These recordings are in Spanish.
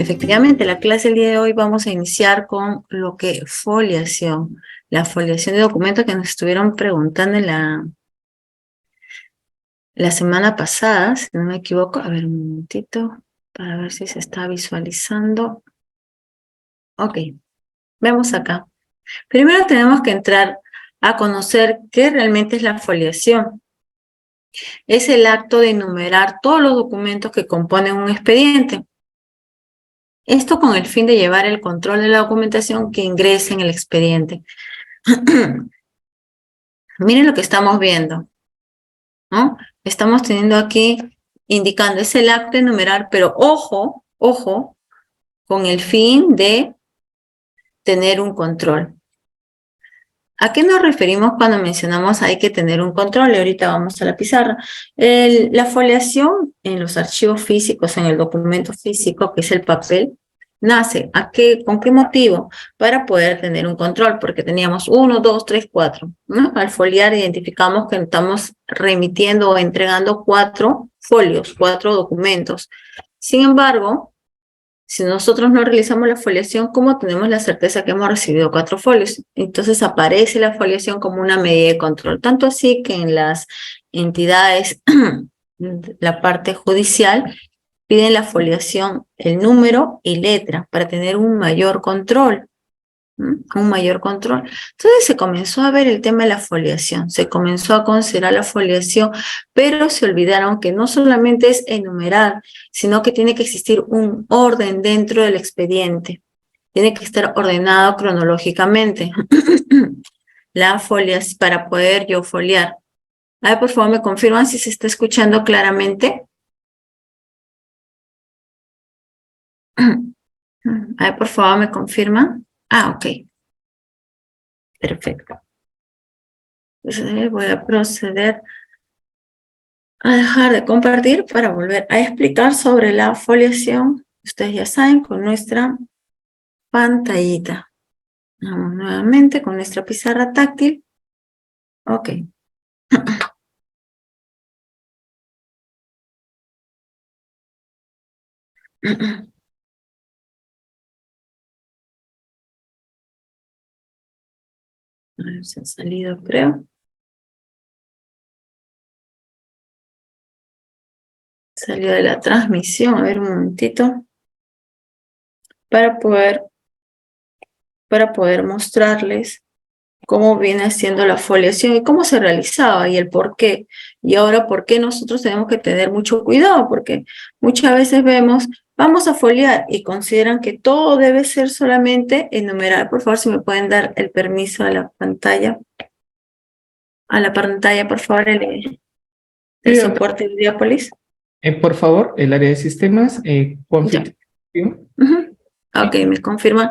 Efectivamente, la clase del día de hoy vamos a iniciar con lo que foliación, la foliación de documentos que nos estuvieron preguntando en la semana pasada, si no me equivoco. A ver, un momentito para ver si se está visualizando. Ok, vemos acá. Primero tenemos que entrar a conocer qué realmente es la foliación. Es el acto de enumerar todos los documentos que componen un expediente. Esto con el fin de llevar el control de la documentación que ingrese en el expediente. Miren lo que estamos viendo, ¿no? Estamos teniendo aquí, indicando, es el acto de enumerar, pero ojo, ojo, con el fin de tener un control. ¿A qué nos referimos cuando mencionamos hay que tener un control? Y ahorita vamos a la pizarra. La foliación en los archivos físicos, en el documento físico, que es el papel, nace. ¿Con qué motivo? Para poder tener un control, porque teníamos 1, 2, 3, 4. ¿No? Al foliar identificamos que estamos remitiendo o entregando 4 folios, 4 documentos. Sin embargo, si nosotros no realizamos la foliación, ¿cómo tenemos la certeza que hemos recibido 4 folios? Entonces aparece la foliación como una medida de control. Tanto así que en las entidades, la parte judicial, piden la foliación, el número y letra para tener un mayor control. Un mayor control. Entonces se comenzó a ver el tema de la foliación, se comenzó a considerar la foliación, pero se olvidaron que no solamente es enumerar, sino que tiene que existir un orden dentro del expediente, tiene que estar ordenado cronológicamente. La foliación, para poder yo foliar. A ver, por favor, me confirman si se está escuchando claramente. A ver, por favor, me confirman. Ok. Perfecto. Entonces voy a proceder a dejar de compartir para volver a explicar sobre la foliación. Ustedes ya saben, con nuestra pantallita. Vamos nuevamente con nuestra pizarra táctil. Ok. A ver, se han salido, creo. Salió de la transmisión. A ver, un momentito. Para poder mostrarles cómo viene haciendo la foliación y cómo se realizaba y el por qué. Y ahora, por qué nosotros tenemos que tener mucho cuidado, porque muchas veces vemos, vamos a foliar y consideran que todo debe ser solamente enumerar. Por favor, si me pueden dar el permiso a la pantalla. A la pantalla, por favor, el soporte de Diápolis. Por favor, el área de sistemas, config. Ok, me confirma.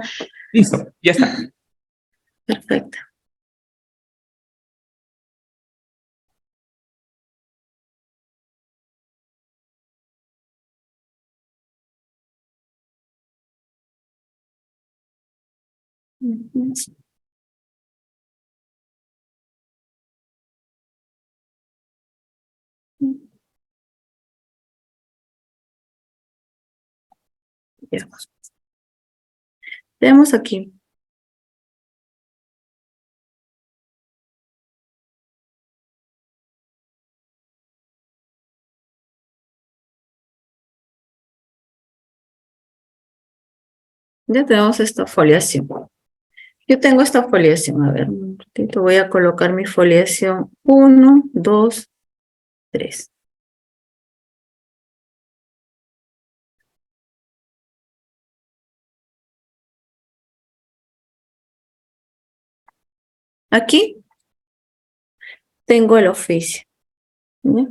Listo, ya está. Perfecto. Tenemos aquí. Ya tenemos esta foliación. Yo tengo esta foliación. A ver, un ratito voy a colocar mi foliación 1, 2, 3. Aquí tengo el oficio. ¿Ya?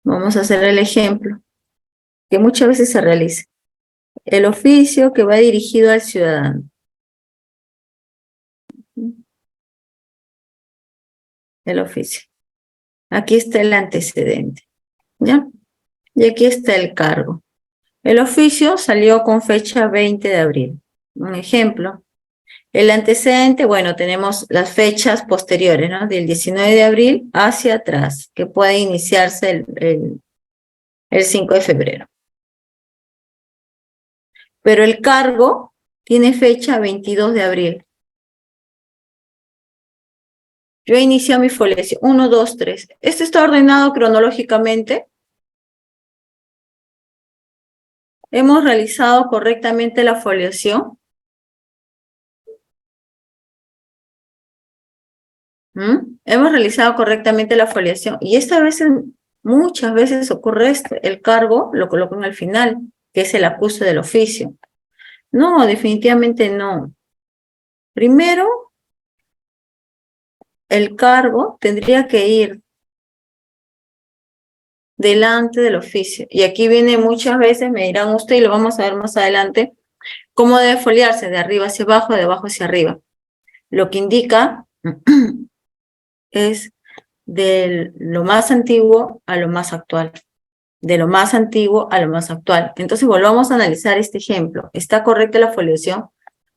Vamos a hacer el ejemplo que muchas veces se realiza. El oficio que va dirigido al ciudadano. El oficio. Aquí está el antecedente. ¿Ya? Y aquí está el cargo. El oficio salió con fecha 20 de abril. Un ejemplo. El antecedente, bueno, tenemos las fechas posteriores, ¿no? Del 19 de abril hacia atrás, que puede iniciarse el 5 de febrero. pero el cargo tiene fecha 22 de abril. Yo he iniciado mi foliación. 1, 2, 3. Esto está ordenado cronológicamente. Hemos realizado correctamente la foliación. Hemos realizado correctamente la foliación. Y esta vez, muchas veces ocurre esto. El cargo lo colocan al final, que es el acuse del oficio. No, definitivamente no. Primero, el cargo tendría que ir delante del oficio. Y aquí viene muchas veces, me dirán usted, y lo vamos a ver más adelante, cómo debe foliarse, de arriba hacia abajo, de abajo hacia arriba. Lo que indica es de lo más antiguo a lo más actual. De lo más antiguo a lo más actual. Entonces volvamos a analizar este ejemplo. ¿Está correcta la foliación?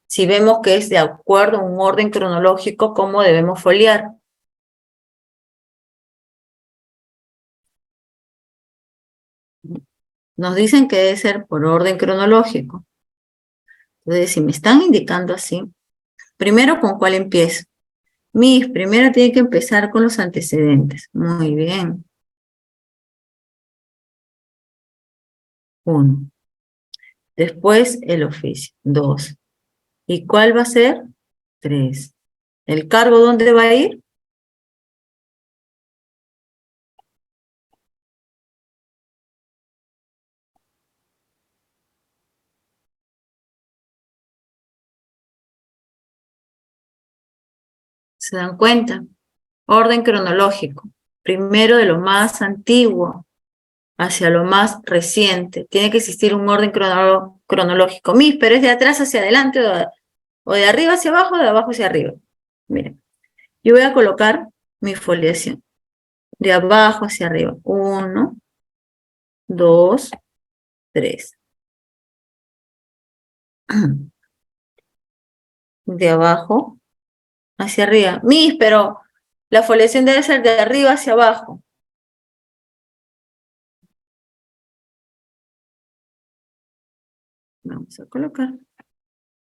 Si vemos que es de acuerdo a un orden cronológico, ¿cómo debemos foliar? Nos dicen que debe ser por orden cronológico. Entonces, si me están indicando así, primero, ¿con cuál empiezo? Primero tiene que empezar con los antecedentes. Muy bien. 1. Después, el oficio. 2. ¿Y cuál va a ser? 3. ¿El cargo dónde va a ir? ¿Se dan cuenta? Orden cronológico. Primero de lo más antiguo hacia lo más reciente. Tiene que existir un orden cronológico. Pero es de atrás hacia adelante o de arriba hacia abajo o de abajo hacia arriba. Miren, yo voy a colocar mi foliación de abajo hacia arriba. 1, 2, 3. De abajo hacia arriba. Pero la foliación debe ser de arriba hacia abajo. Vamos a colocar.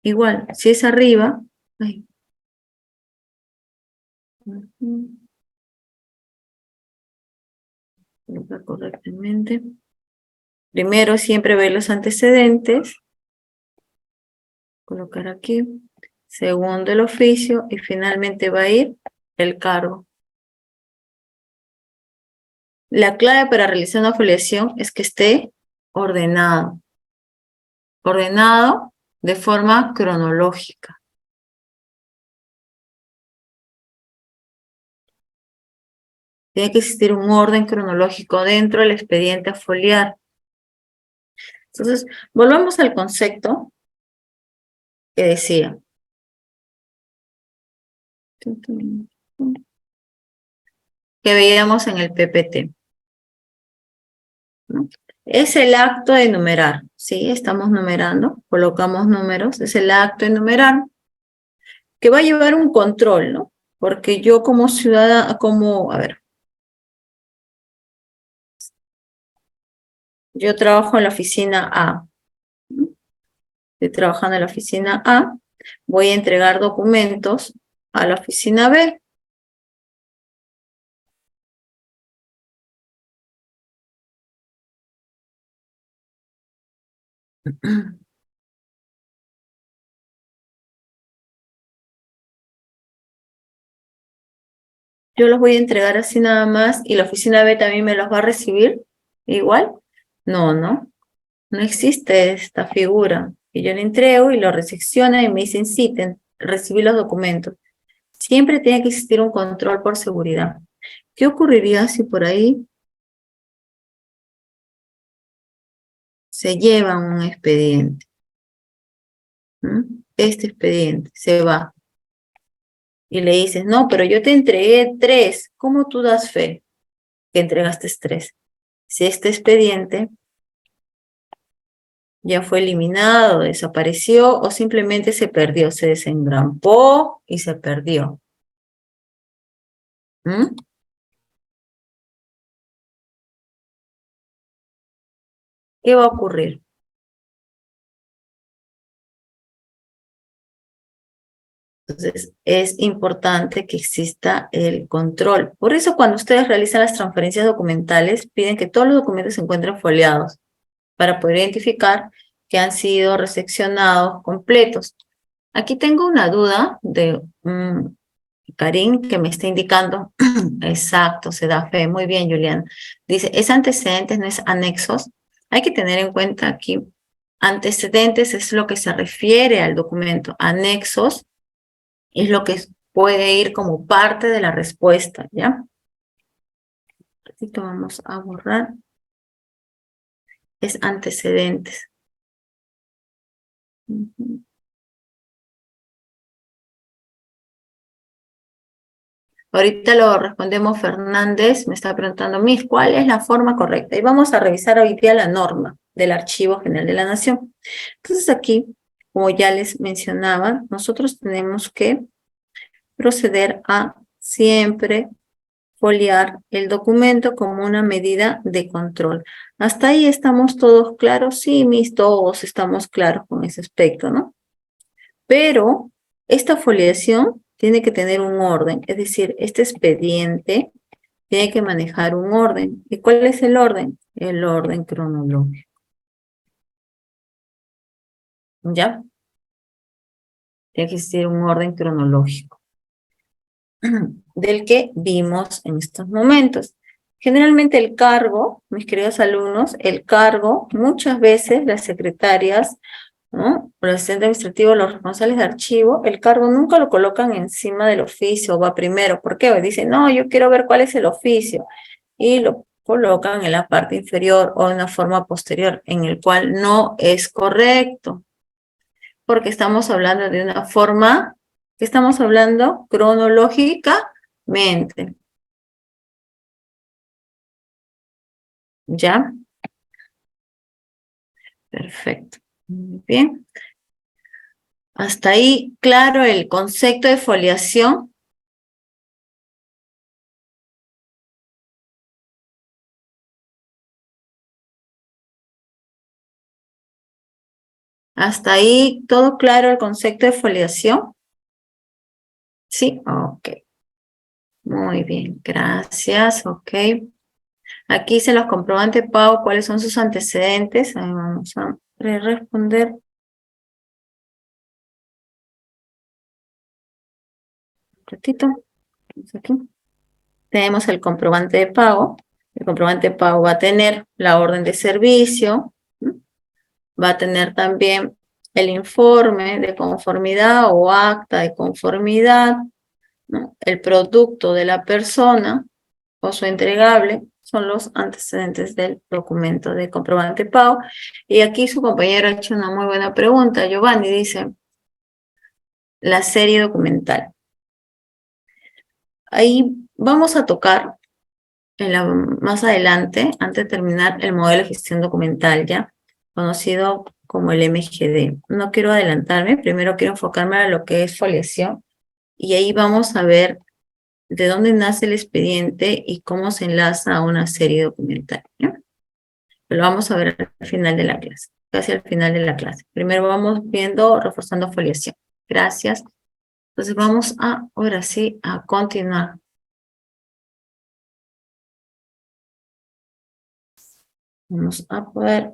Igual, si es arriba, colocar correctamente. Primero siempre ver los antecedentes. Colocar aquí. Segundo el oficio y finalmente va a ir el cargo. La clave para realizar una foliación es que esté ordenado. Ordenado de forma cronológica. Tiene que existir un orden cronológico dentro del expediente a foliar. Entonces, volvamos al concepto que decía. Que veíamos en el PPT. ¿No? Es el acto de numerar. Sí, estamos numerando, colocamos números. Es el acto de numerar que va a llevar un control, ¿no? Porque yo como ciudadana, a ver, yo trabajo en la oficina A. Estoy trabajando en la oficina A. Voy a entregar documentos a la oficina B. Yo los voy a entregar así nada más y la oficina B también me los va a recibir igual. No, no. No existe esta figura. Que yo le entrego y lo recepciona y me dicen sí, recibí los documentos. Siempre tiene que existir un control por seguridad. ¿Qué ocurriría si por ahí se lleva un expediente? Este expediente se va. Y le dices, no, pero yo te entregué 3. ¿Cómo tú das fe que entregaste 3? Si este expediente ya fue eliminado, desapareció o simplemente se perdió, se desengrampó y se perdió. ¿Qué va a ocurrir? Entonces, es importante que exista el control. Por eso, cuando ustedes realizan las transferencias documentales, piden que todos los documentos se encuentren foliados para poder identificar que han sido recepcionados completos. Aquí tengo una duda de Karim que me está indicando. Exacto, se da fe. Muy bien, Julián. Dice, es antecedentes, no es anexos. Hay que tener en cuenta aquí, antecedentes es lo que se refiere al documento. Anexos es lo que puede ir como parte de la respuesta, ¿ya? Vamos a borrar. Es antecedentes. Ahorita lo respondemos Fernández, me está preguntando, Miss, ¿cuál es la forma correcta? Y vamos a revisar hoy día la norma del Archivo General de la Nación. Entonces aquí, como ya les mencionaba, nosotros tenemos que proceder a siempre foliar el documento como una medida de control. ¿Hasta ahí estamos todos claros? Sí, Miss, todos estamos claros con ese aspecto, ¿no? Pero esta foliación tiene que tener un orden, es decir, este expediente tiene que manejar un orden. ¿Y cuál es el orden? El orden cronológico. ¿Ya? Tiene que existir un orden cronológico del que vimos en estos momentos. Generalmente el cargo, mis queridos alumnos, el cargo, muchas veces las secretarias, ¿no? Los asistentes administrativos, los responsables de archivo, el cargo nunca lo colocan encima del oficio, va primero. ¿Por qué? Dicen, no, yo quiero ver cuál es el oficio. Y lo colocan en la parte inferior o en la forma posterior, en el cual no es correcto. Porque estamos hablando de una forma, que estamos hablando cronológicamente. ¿Ya? Perfecto. Muy bien. Hasta ahí, claro, el concepto de foliación. Hasta ahí, ¿todo claro el concepto de foliación? Sí, ok. Muy bien, gracias, ok. Aquí se los comprobantes de pago, ¿cuáles son sus antecedentes? Ahí vamos a responder. Un ratito. Aquí. Tenemos el comprobante de pago. El comprobante de pago va a tener la orden de servicio, ¿no? Va a tener también el informe de conformidad o acta de conformidad, ¿no? El producto de la persona o su entregable son los antecedentes del documento de comprobante de pago. Y aquí su compañero ha hecho una muy buena pregunta. Giovanni dice, la serie documental. Ahí vamos a tocar más adelante, antes de terminar, el modelo de gestión documental, ya conocido como el MGD. No quiero adelantarme, primero quiero enfocarme a lo que es foliación y ahí vamos a ver de dónde nace el expediente y cómo se enlaza a una serie documental, ¿ya? Lo vamos a ver al final de la clase, casi al final de la clase. Primero vamos viendo, reforzando foliación. Gracias. Entonces vamos a, ahora sí, a continuar. Vamos a poder,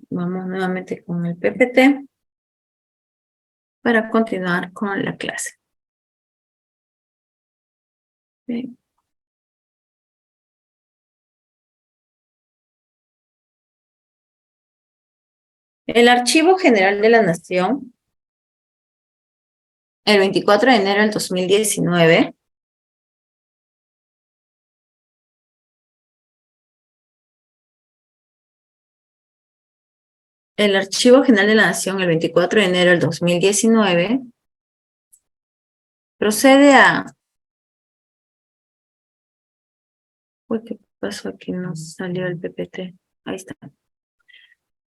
vamos nuevamente con el PPT para continuar con la clase. Bien. El Archivo General de la Nación, el 24 de enero del 2019, el Archivo General de la Nación, el 24 de enero del 2019, procede a... Uy, ¿qué pasó aquí? No salió el PPT. Ahí está.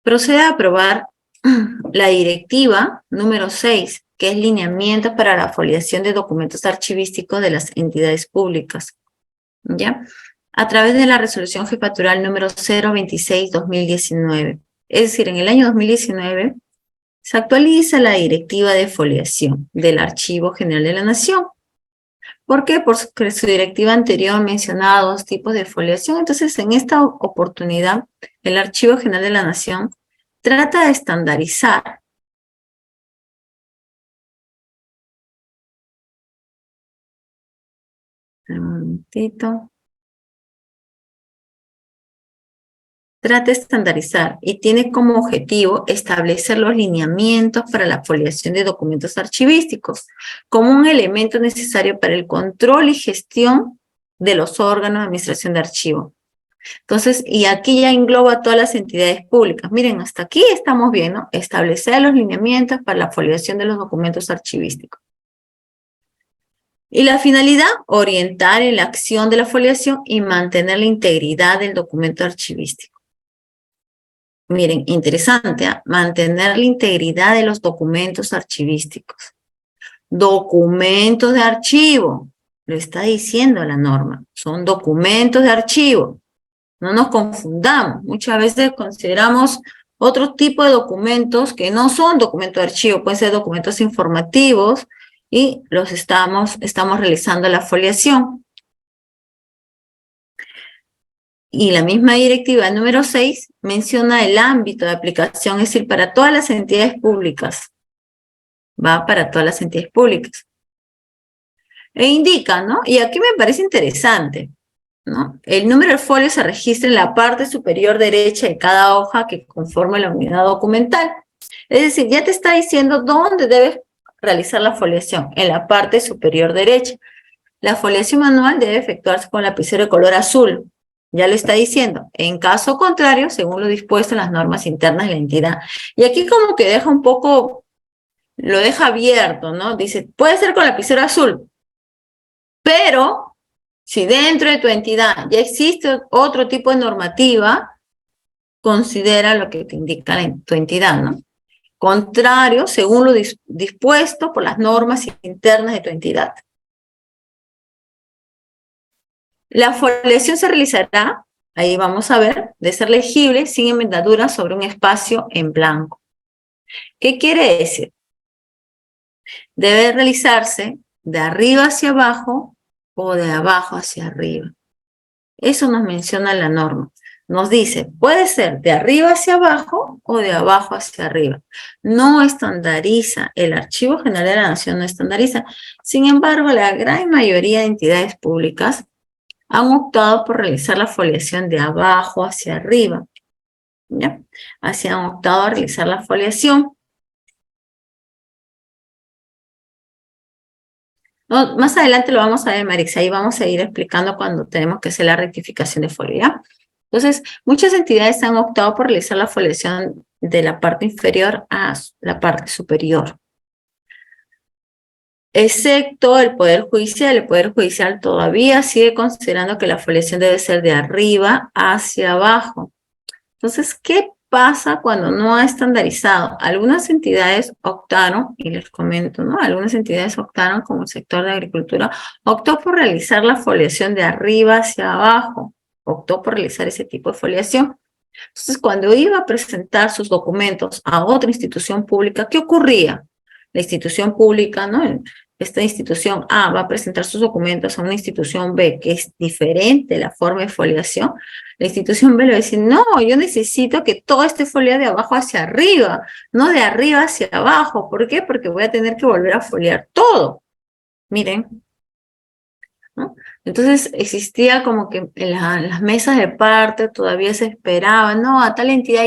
Procede a aprobar la directiva número 6, que es lineamientos para la foliación de documentos archivísticos de las entidades públicas, ¿ya? A través de la resolución jefatural número 026-2019. Es decir, en el año 2019 se actualiza la directiva de foliación del Archivo General de la Nación. ¿Por qué? Porque su directiva anterior mencionaba 2 tipos de foliación. Entonces, en esta oportunidad, el Archivo General de la Nación trata de estandarizar un momentito. Trata de estandarizar y tiene como objetivo establecer los lineamientos para la foliación de documentos archivísticos como un elemento necesario para el control y gestión de los órganos de administración de archivo. Entonces, y aquí ya engloba todas las entidades públicas. Miren, hasta aquí estamos viendo establecer los lineamientos para la foliación de los documentos archivísticos. Y la finalidad, orientar en la acción de la foliación y mantener la integridad del documento archivístico. Miren, interesante, ¿eh? Mantener la integridad de los documentos archivísticos. Documentos de archivo, lo está diciendo la norma, son documentos de archivo. No nos confundamos, muchas veces consideramos otro tipo de documentos que no son documentos de archivo, pueden ser documentos informativos y los estamos realizando la foliación. Y la misma directiva número 6 menciona el ámbito de aplicación, es decir, para todas las entidades públicas. Va para todas las entidades públicas. E indica, ¿no? Y aquí me parece interesante, ¿no? El número de folio se registra en la parte superior derecha de cada hoja que conforma la unidad documental. Es decir, ya te está diciendo dónde debes realizar la foliación, en la parte superior derecha. La foliación manual debe efectuarse con lapicero de color azul. Ya lo está diciendo. En caso contrario, según lo dispuesto en las normas internas de la entidad. Y aquí como que deja un poco, lo deja abierto, ¿no? Dice, puede ser con lapicero azul, pero si dentro de tu entidad ya existe otro tipo de normativa, considera lo que te indica tu entidad, ¿no? Contrario, según lo dispuesto por las normas internas de tu entidad. La foliación se realizará, ahí vamos a ver, de ser legible sin enmendadura sobre un espacio en blanco. ¿Qué quiere decir? Debe realizarse de arriba hacia abajo o de abajo hacia arriba. Eso nos menciona la norma. Nos dice, puede ser de arriba hacia abajo o de abajo hacia arriba. No estandariza, el Archivo General de la Nación no estandariza. Sin embargo, la gran mayoría de entidades públicas han optado por realizar la foliación de abajo hacia arriba. ¿Ya? Así han optado a realizar la foliación. No, más adelante lo vamos a ver, Marix, ahí vamos a ir explicando cuando tenemos que hacer la rectificación de folio, ¿ya? Entonces, muchas entidades han optado por realizar la foliación de la parte inferior a la parte superior. Excepto el Poder Judicial todavía sigue considerando que la foliación debe ser de arriba hacia abajo. Entonces, ¿qué pasa cuando no ha estandarizado? Algunas entidades optaron, y les comento, ¿no? Algunas entidades optaron, como el sector de agricultura, optó por realizar la foliación de arriba hacia abajo, optó por realizar ese tipo de foliación. Entonces, cuando iba a presentar sus documentos a otra institución pública, ¿qué ocurría? La institución pública, ¿no? Esta institución A va a presentar sus documentos a una institución B, que es diferente la forma de foliación. La institución B le va a decir, no, yo necesito que todo esté foliado de abajo hacia arriba, no de arriba hacia abajo. ¿Por qué? Porque voy a tener que volver a foliar todo. Miren, ¿no? Entonces existía como que en las mesas de parte todavía se esperaba, no, a tal entidad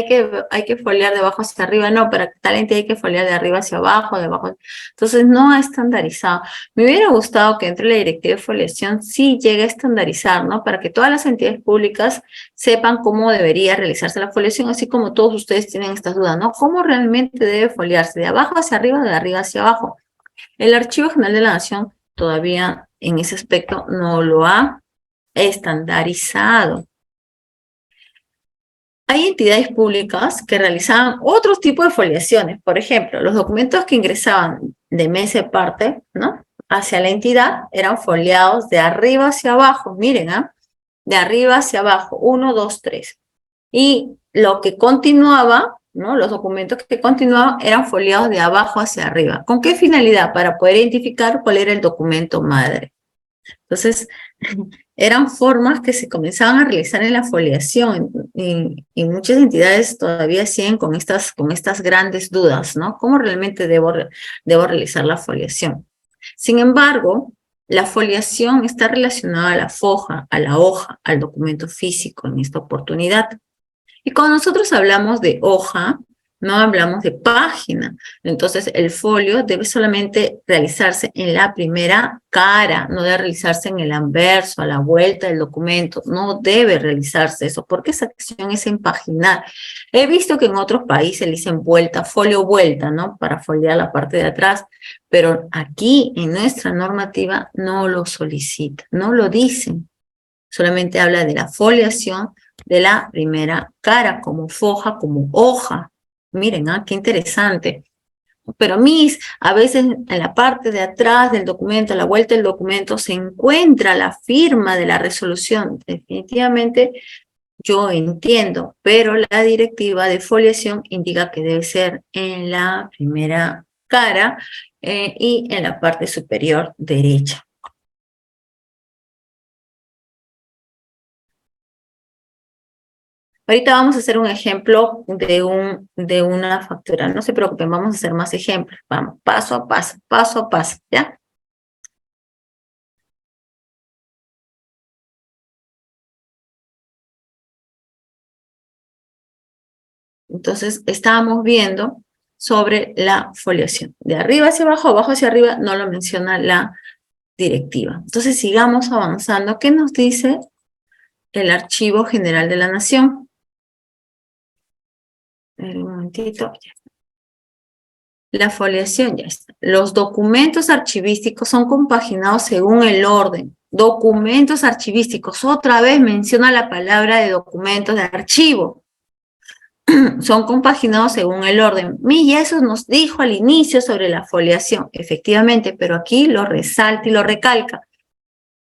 hay que foliar de abajo hacia arriba, no, para tal entidad hay que foliar de arriba hacia abajo, de abajo. Entonces no ha estandarizado. Me hubiera gustado que entre la directiva de foliación sí llegue a estandarizar, ¿no? Para que todas las entidades públicas sepan cómo debería realizarse la foliación, así como todos ustedes tienen estas dudas, ¿no? ¿Cómo realmente debe foliarse? ¿De abajo hacia arriba o de arriba hacia abajo? El Archivo General de la Nación todavía en ese aspecto no lo ha estandarizado. Hay entidades públicas que realizaban otros tipos de foliaciones. Por ejemplo, los documentos que ingresaban de mes de parte, ¿no? Hacia la entidad eran foliados de arriba hacia abajo. Miren, ¿ah? De arriba hacia abajo. 1, 2, 3. Y lo que continuaba ¿no? Los documentos que continuaban eran foliados de abajo hacia arriba. ¿Con qué finalidad? Para poder identificar cuál era el documento madre. Entonces, eran formas que se comenzaban a realizar en la foliación y muchas entidades todavía siguen con estas grandes dudas, ¿no? ¿Cómo realmente debo realizar la foliación? Sin embargo, la foliación está relacionada a la foja, a la hoja, al documento físico en esta oportunidad. Y cuando nosotros hablamos de hoja, no hablamos de página. Entonces, el folio debe solamente realizarse en la primera cara, no debe realizarse en el anverso, a la vuelta del documento. No debe realizarse eso, porque esa acción es empaginar. He visto que en otros países le dicen vuelta, folio vuelta, ¿no? Para foliar la parte de atrás, pero aquí en nuestra normativa no lo solicita, no lo dicen. Solamente habla de la foliación de la primera cara, como foja, como hoja. Miren, qué interesante. Pero a veces en la parte de atrás del documento, a la vuelta del documento, se encuentra la firma de la resolución. Definitivamente yo entiendo, pero la directiva de foliación indica que debe ser en la primera cara y en la parte superior derecha. Ahorita vamos a hacer un ejemplo de una factura. No se preocupen, vamos a hacer más ejemplos. Vamos, paso a paso, ¿ya? Entonces, estábamos viendo sobre la foliación. De arriba hacia abajo, abajo hacia arriba, no lo menciona la directiva. Entonces, sigamos avanzando. ¿Qué nos dice el Archivo General de la Nación? Un momentito. La foliación ya está. Los documentos archivísticos son compaginados según el orden. Documentos archivísticos. Otra vez menciona la palabra de documentos de archivo. Son compaginados según el orden. Y eso nos dijo al inicio sobre la foliación. Efectivamente, pero aquí lo resalta y lo recalca.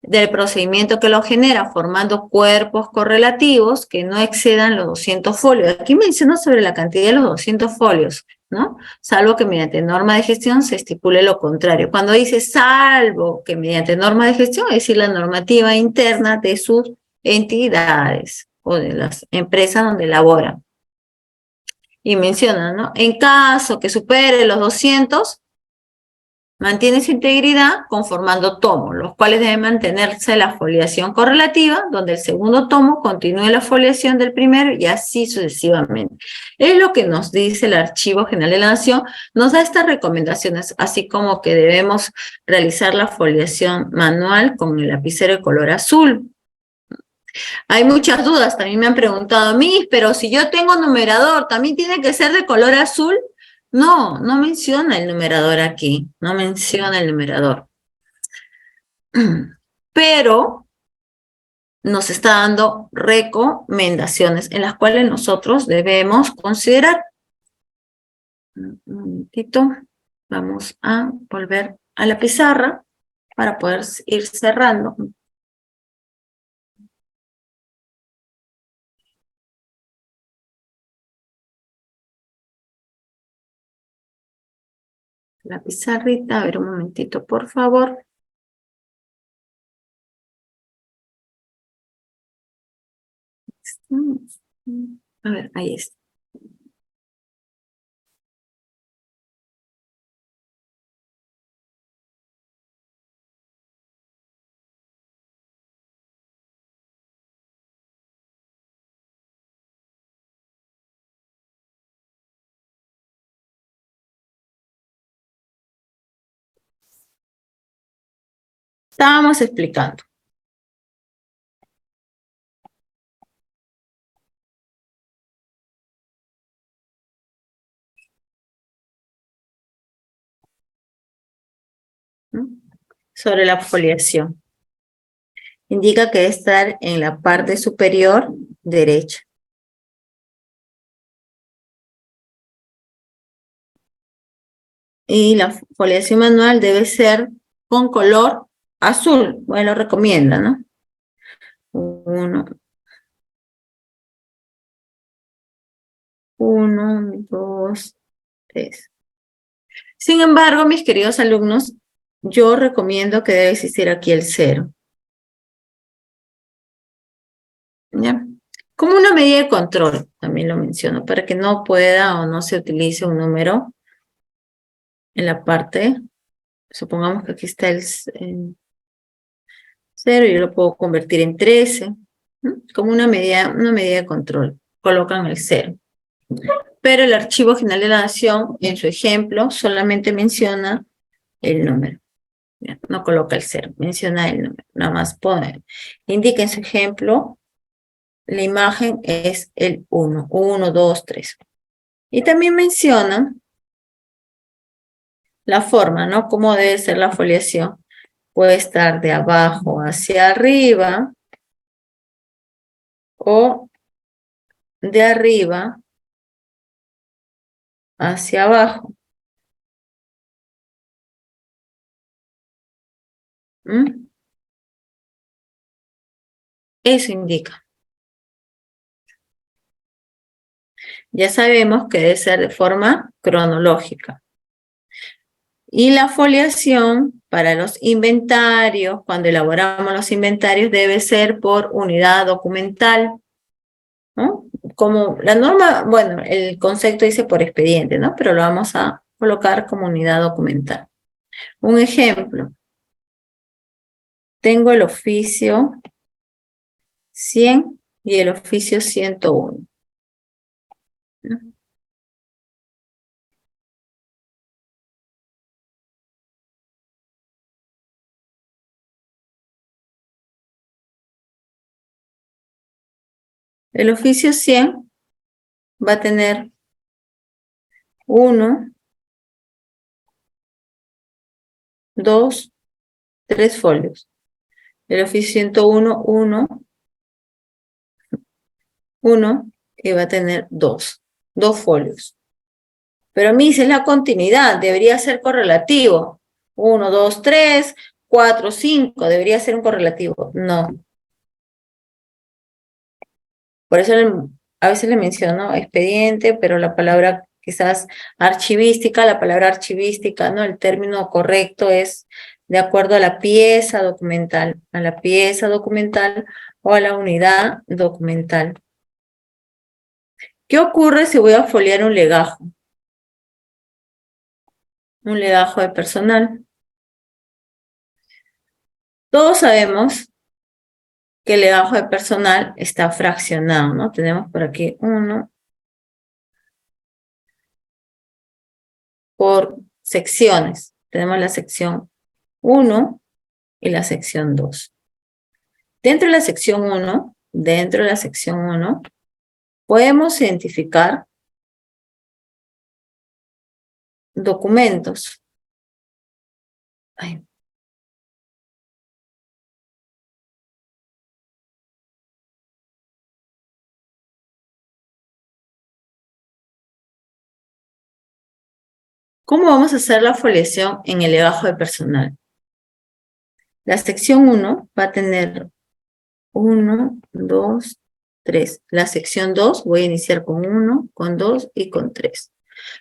Del procedimiento que lo genera, formando cuerpos correlativos que no excedan los 200 folios. Aquí menciona sobre la cantidad de los 200 folios, ¿no? Salvo que mediante norma de gestión se estipule lo contrario. Cuando dice salvo que mediante norma de gestión, es decir, la normativa interna de sus entidades o de las empresas donde laboran. Y menciona, ¿no? En caso que supere los 200, mantiene su integridad conformando tomos, los cuales deben mantenerse la foliación correlativa, donde el segundo tomo continúe la foliación del primero y así sucesivamente. Es lo que nos dice el Archivo General de la Nación, nos da estas recomendaciones, así como que debemos realizar la foliación manual con el lapicero de color azul. Hay muchas dudas, también me han preguntado, pero si yo tengo numerador, ¿también tiene que ser de color azul? No, no menciona el numerador aquí, no menciona el numerador. Pero nos está dando recomendaciones en las cuales nosotros debemos considerar. Un momentito, vamos a volver a la pizarra para poder ir cerrando. La pizarrita, a ver un momentito, por favor. A ver, ahí está. Estábamos explicando. Sobre la foliación. Indica que debe estar en la parte superior derecha. Y la foliación manual debe ser con color azul. Bueno, lo recomienda, ¿no? 1, 1, 2, 3. Sin embargo, mis queridos alumnos, yo recomiendo que debe existir aquí el 0. ¿Ya? Como una medida de control, también lo menciono, para que no pueda o no se utilice un número en la parte, supongamos que aquí está el 0, yo lo puedo convertir en 13, ¿no? Como una medida de control, colocan el 0. Pero el Archivo General de la Nación, en su ejemplo, solamente menciona el número. ¿Ya? No coloca el 0, menciona el número. Nada más pone, indica en su ejemplo, la imagen es el 1, 1, 2, 3. Y también menciona la forma, ¿no? Cómo debe ser la foliación. Puede estar de abajo hacia arriba o de arriba hacia abajo. ¿Mm? Eso indica. Ya sabemos que debe ser de forma cronológica. Y la foliación para los inventarios, cuando elaboramos los inventarios, debe ser por unidad documental, ¿no? Como la norma, bueno, el concepto dice por expediente, ¿no? Pero lo vamos a colocar como unidad documental. Un ejemplo. Tengo el oficio 100 y el oficio 101. ¿No? El oficio 100 va a tener 1, 2, 3 folios. El oficio 101, 1, y va a tener 2 folios. Pero a mí es la continuidad, debería ser correlativo. 1, 2, 3, 4, 5, debería ser un correlativo. No. Por eso a veces le menciono expediente, pero la palabra quizás archivística, ¿no? El término correcto es de acuerdo a la pieza documental, o a la unidad documental. ¿Qué ocurre si voy a foliar un legajo? Un legajo de personal. Todos sabemos que el legajo de personal está fraccionado, ¿no? Tenemos por aquí 1 por secciones. Tenemos la sección 1 y la sección 2. Dentro de la sección 1, podemos identificar documentos. Ay. ¿Cómo vamos a hacer la foliación en el legajo de personal? La sección 1 va a tener 1, 2, 3. La sección 2 voy a iniciar con 1, con 2 y con 3.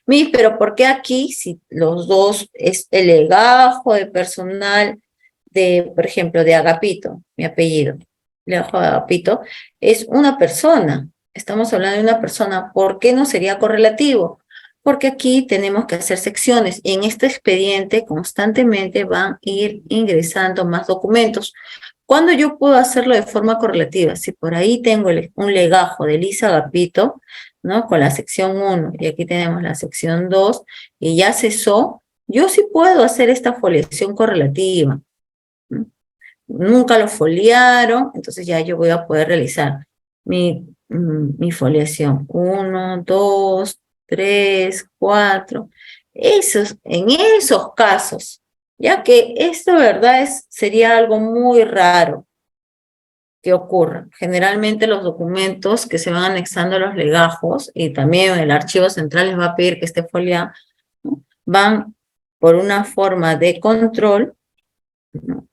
Pero ¿por qué aquí si los dos es el legajo de personal de, por ejemplo, de Agapito, mi apellido, legajo de Agapito, es una persona? Estamos hablando de una persona. ¿Por qué no sería correlativo? Porque aquí tenemos que hacer secciones y en este expediente constantemente van a ir ingresando más documentos. ¿Cuándo yo puedo hacerlo de forma correlativa? Si por ahí tengo un legajo de Lisa Agapito, ¿no? Con la sección 1 y aquí tenemos la sección 2 y ya cesó, yo sí puedo hacer esta foliación correlativa. ¿No? Nunca lo foliaron, entonces ya yo voy a poder realizar mi foliación. 1, 2, 3, 4. En esos casos, ya que esto, ¿verdad? Sería algo muy raro que ocurra. Generalmente los documentos que se van anexando a los legajos, y también el archivo central les va a pedir que esté foliado, ¿no? Van por una forma de control, ¿no?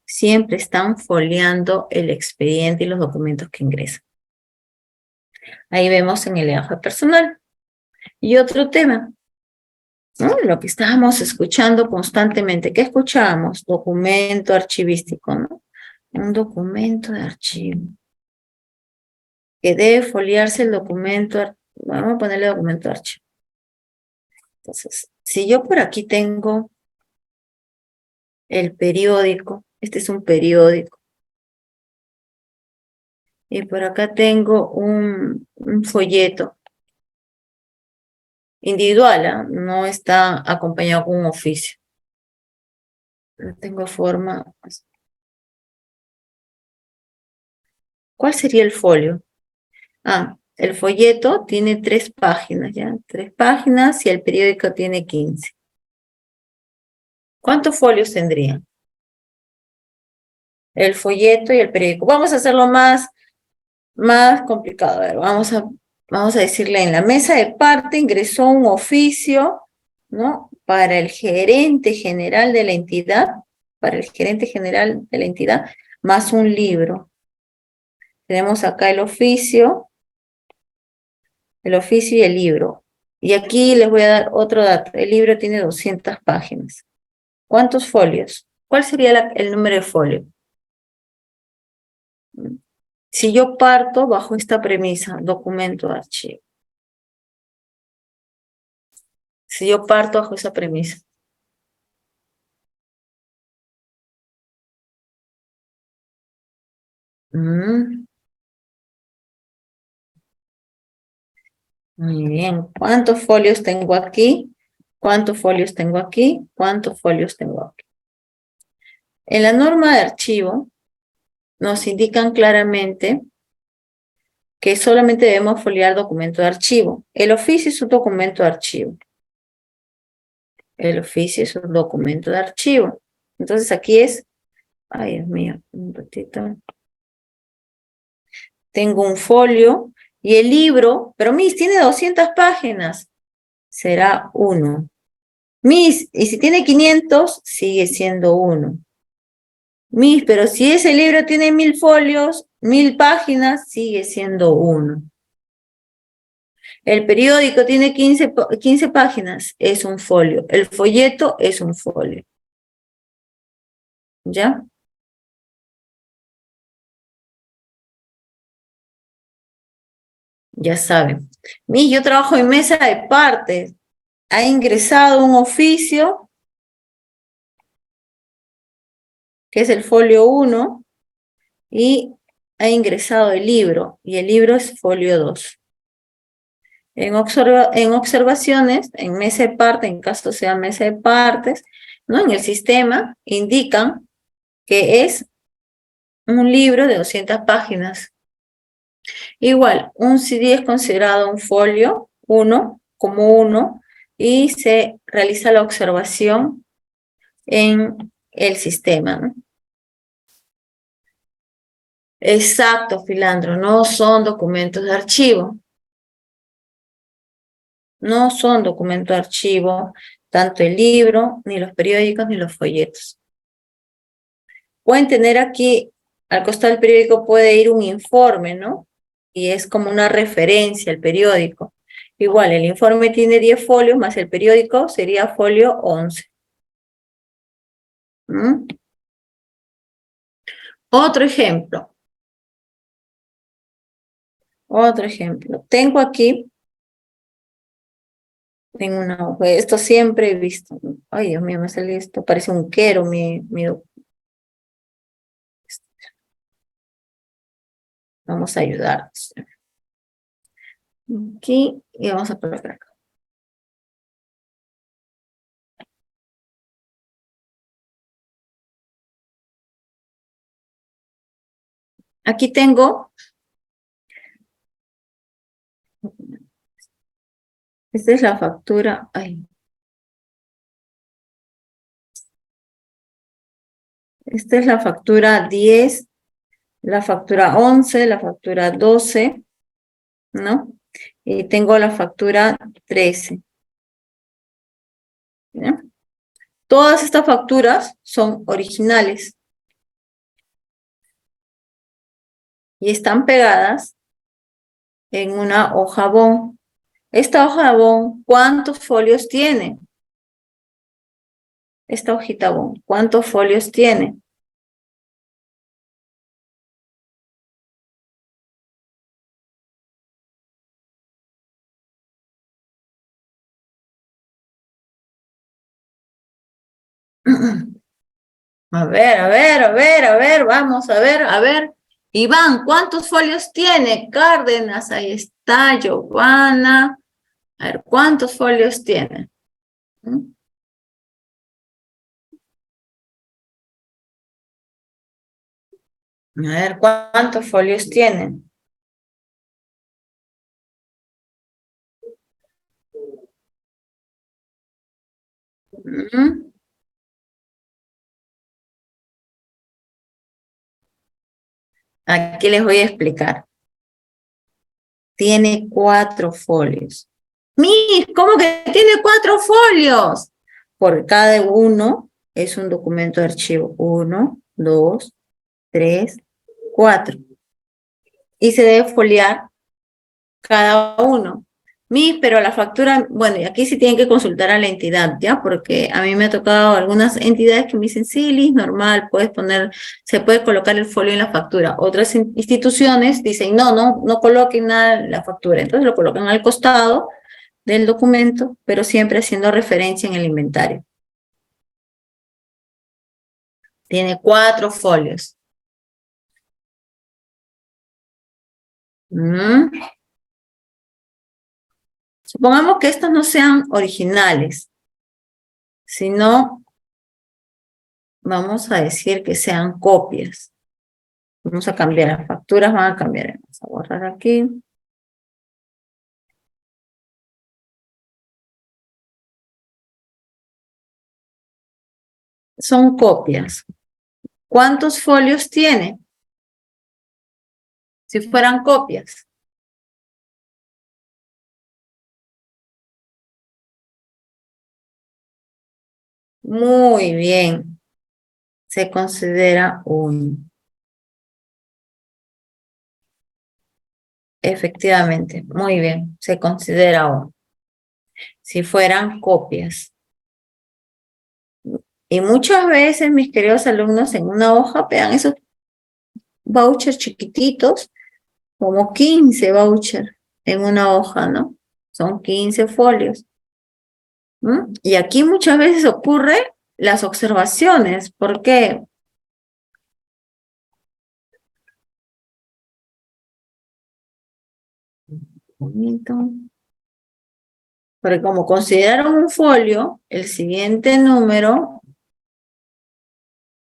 Siempre están foliando el expediente y los documentos que ingresan. Ahí vemos en el lenguaje personal. Y otro tema, ¿no? Lo que estábamos escuchando constantemente. ¿Qué escuchábamos? Documento archivístico, ¿no? Un documento de archivo. Que debe foliarse el documento. Vamos a ponerle documento de archivo. Entonces, si yo por aquí tengo el periódico, este es un periódico, y por acá tengo un folleto individual, ¿eh? No está acompañado con un oficio. No tengo forma. ¿Cuál sería el folio? El folleto tiene 3 páginas, ¿ya? 3 páginas y el periódico tiene 15. ¿Cuántos folios tendrían? El folleto y el periódico. Vamos a hacerlo más complicado. A ver, vamos a decirle, en la mesa de parte ingresó un oficio, ¿no? Para el gerente general de la entidad, más un libro. Tenemos acá el oficio y el libro. Y aquí les voy a dar otro dato. El libro tiene 200 páginas. ¿Cuántos folios? ¿Cuál sería el número de folio? Si yo parto bajo esta premisa, documento de archivo. Si yo parto bajo esa premisa. Muy bien. ¿Cuántos folios tengo aquí? ¿Cuántos folios tengo aquí? ¿Cuántos folios tengo aquí? En la norma de archivo nos indican claramente que solamente debemos foliar documento de archivo. El oficio es un documento de archivo. El oficio es un documento de archivo. Entonces aquí es, ay Dios mío, un ratito. Tengo un folio y el libro, pero Miss, tiene 200 páginas. Será 1. Miss, y si tiene 500, sigue siendo 1. Miss, pero si ese libro tiene 1000 folios, 1000 páginas, sigue siendo 1. El periódico tiene 15 páginas, es un folio. El folleto es un folio. ¿Ya? Ya saben. Miss, yo trabajo en mesa de partes. Ha ingresado un oficio, que es el folio 1, y ha ingresado el libro, y el libro es folio 2. En observaciones, en mesa de parte, en caso sea mesa de partes, ¿no? En el sistema indican que es un libro de 200 páginas. Igual, un CD es considerado un folio 1 como 1 y se realiza la observación en el sistema, ¿no? Exacto, Filandro, no son documentos de archivo. No son documentos de archivo, tanto el libro, ni los periódicos, ni los folletos. Pueden tener aquí, al costado del periódico puede ir un informe, ¿no? Y es como una referencia al periódico. Igual, el informe tiene 10 folios, más el periódico sería folio 11. ¿Mm? Otro ejemplo. Tengo aquí, esto siempre he visto. Ay, Dios mío, me salió esto, parece un quero Vamos a ayudarnos. Aquí y vamos a poner acá. Aquí tengo, esta es la factura, esta es la factura 10, la factura 11, la factura 12, ¿no? Y tengo la factura 13. ¿Ya? Todas estas facturas son originales y están pegadas en una hoja bond. Esta hoja bond, ¿cuántos folios tiene? Esta hojita bond, ¿cuántos folios tiene? A ver, a ver, a ver, a ver, vamos a ver, a ver. Iván, ¿cuántos folios tiene? Cárdenas, ahí está, Giovanna. A ver, ¿cuántos folios tiene? ¿Mm? A ver, ¿cuántos folios tienen? ¿Mm? Aquí les voy a explicar. Tiene 4 folios. Miss, ¿cómo que tiene 4 folios? Por cada uno es un documento de archivo. 1, 2, 3, 4. Y se debe foliar cada uno. Miss, pero la factura, bueno, y aquí sí tienen que consultar a la entidad, ¿ya? Porque a mí me ha tocado algunas entidades que me dicen, sí, Liz, normal, puedes poner, se puede colocar el folio en la factura. Otras instituciones dicen, no coloquen nada en la factura. Entonces lo colocan al costado del documento, pero siempre haciendo referencia en el inventario. Tiene 4 folios. Supongamos que estos no sean originales, sino vamos a decir que sean copias. Vamos a cambiar las facturas, van a cambiar. Vamos a borrar aquí. Son copias. ¿Cuántos folios tiene? Si fueran copias. Muy bien. Se considera uno. Efectivamente, muy bien. Se considera uno. Si fueran copias. Y muchas veces, mis queridos alumnos, en una hoja pegan esos vouchers chiquititos, como 15 vouchers en una hoja, ¿no? Son 15 folios. Y aquí muchas veces ocurre las observaciones. ¿Por qué? Bonito. Porque como consideraron un folio, el siguiente número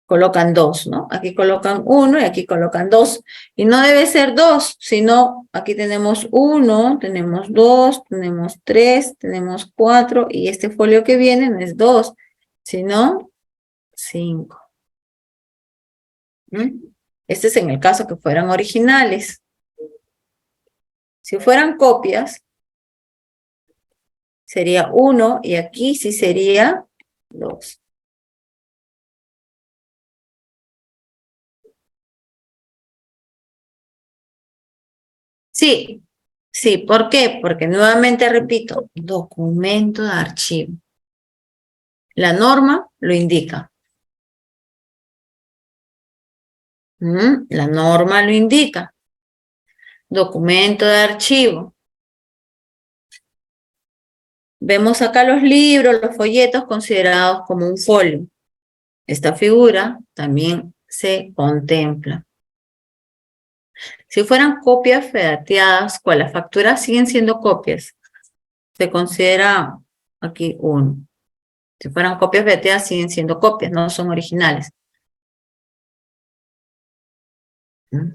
colocan 2, ¿no? Aquí colocan 1 y aquí colocan 2. Y no debe ser 2, sino aquí tenemos 1, tenemos 2, tenemos 3, tenemos 4, y este folio que viene no es 2, sino 5. Este es en el caso que fueran originales. Si fueran copias, sería 1 y aquí sí sería 2. Sí, sí, ¿por qué? Porque nuevamente repito, documento de archivo. La norma lo indica. La norma lo indica. Documento de archivo. Vemos acá los libros, los folletos considerados como un folio. Esta figura también se contempla. Si fueran copias fedateadas, ¿cuál? Las facturas siguen siendo copias. Se considera aquí 1. Si fueran copias fedateadas, siguen siendo copias, no son originales.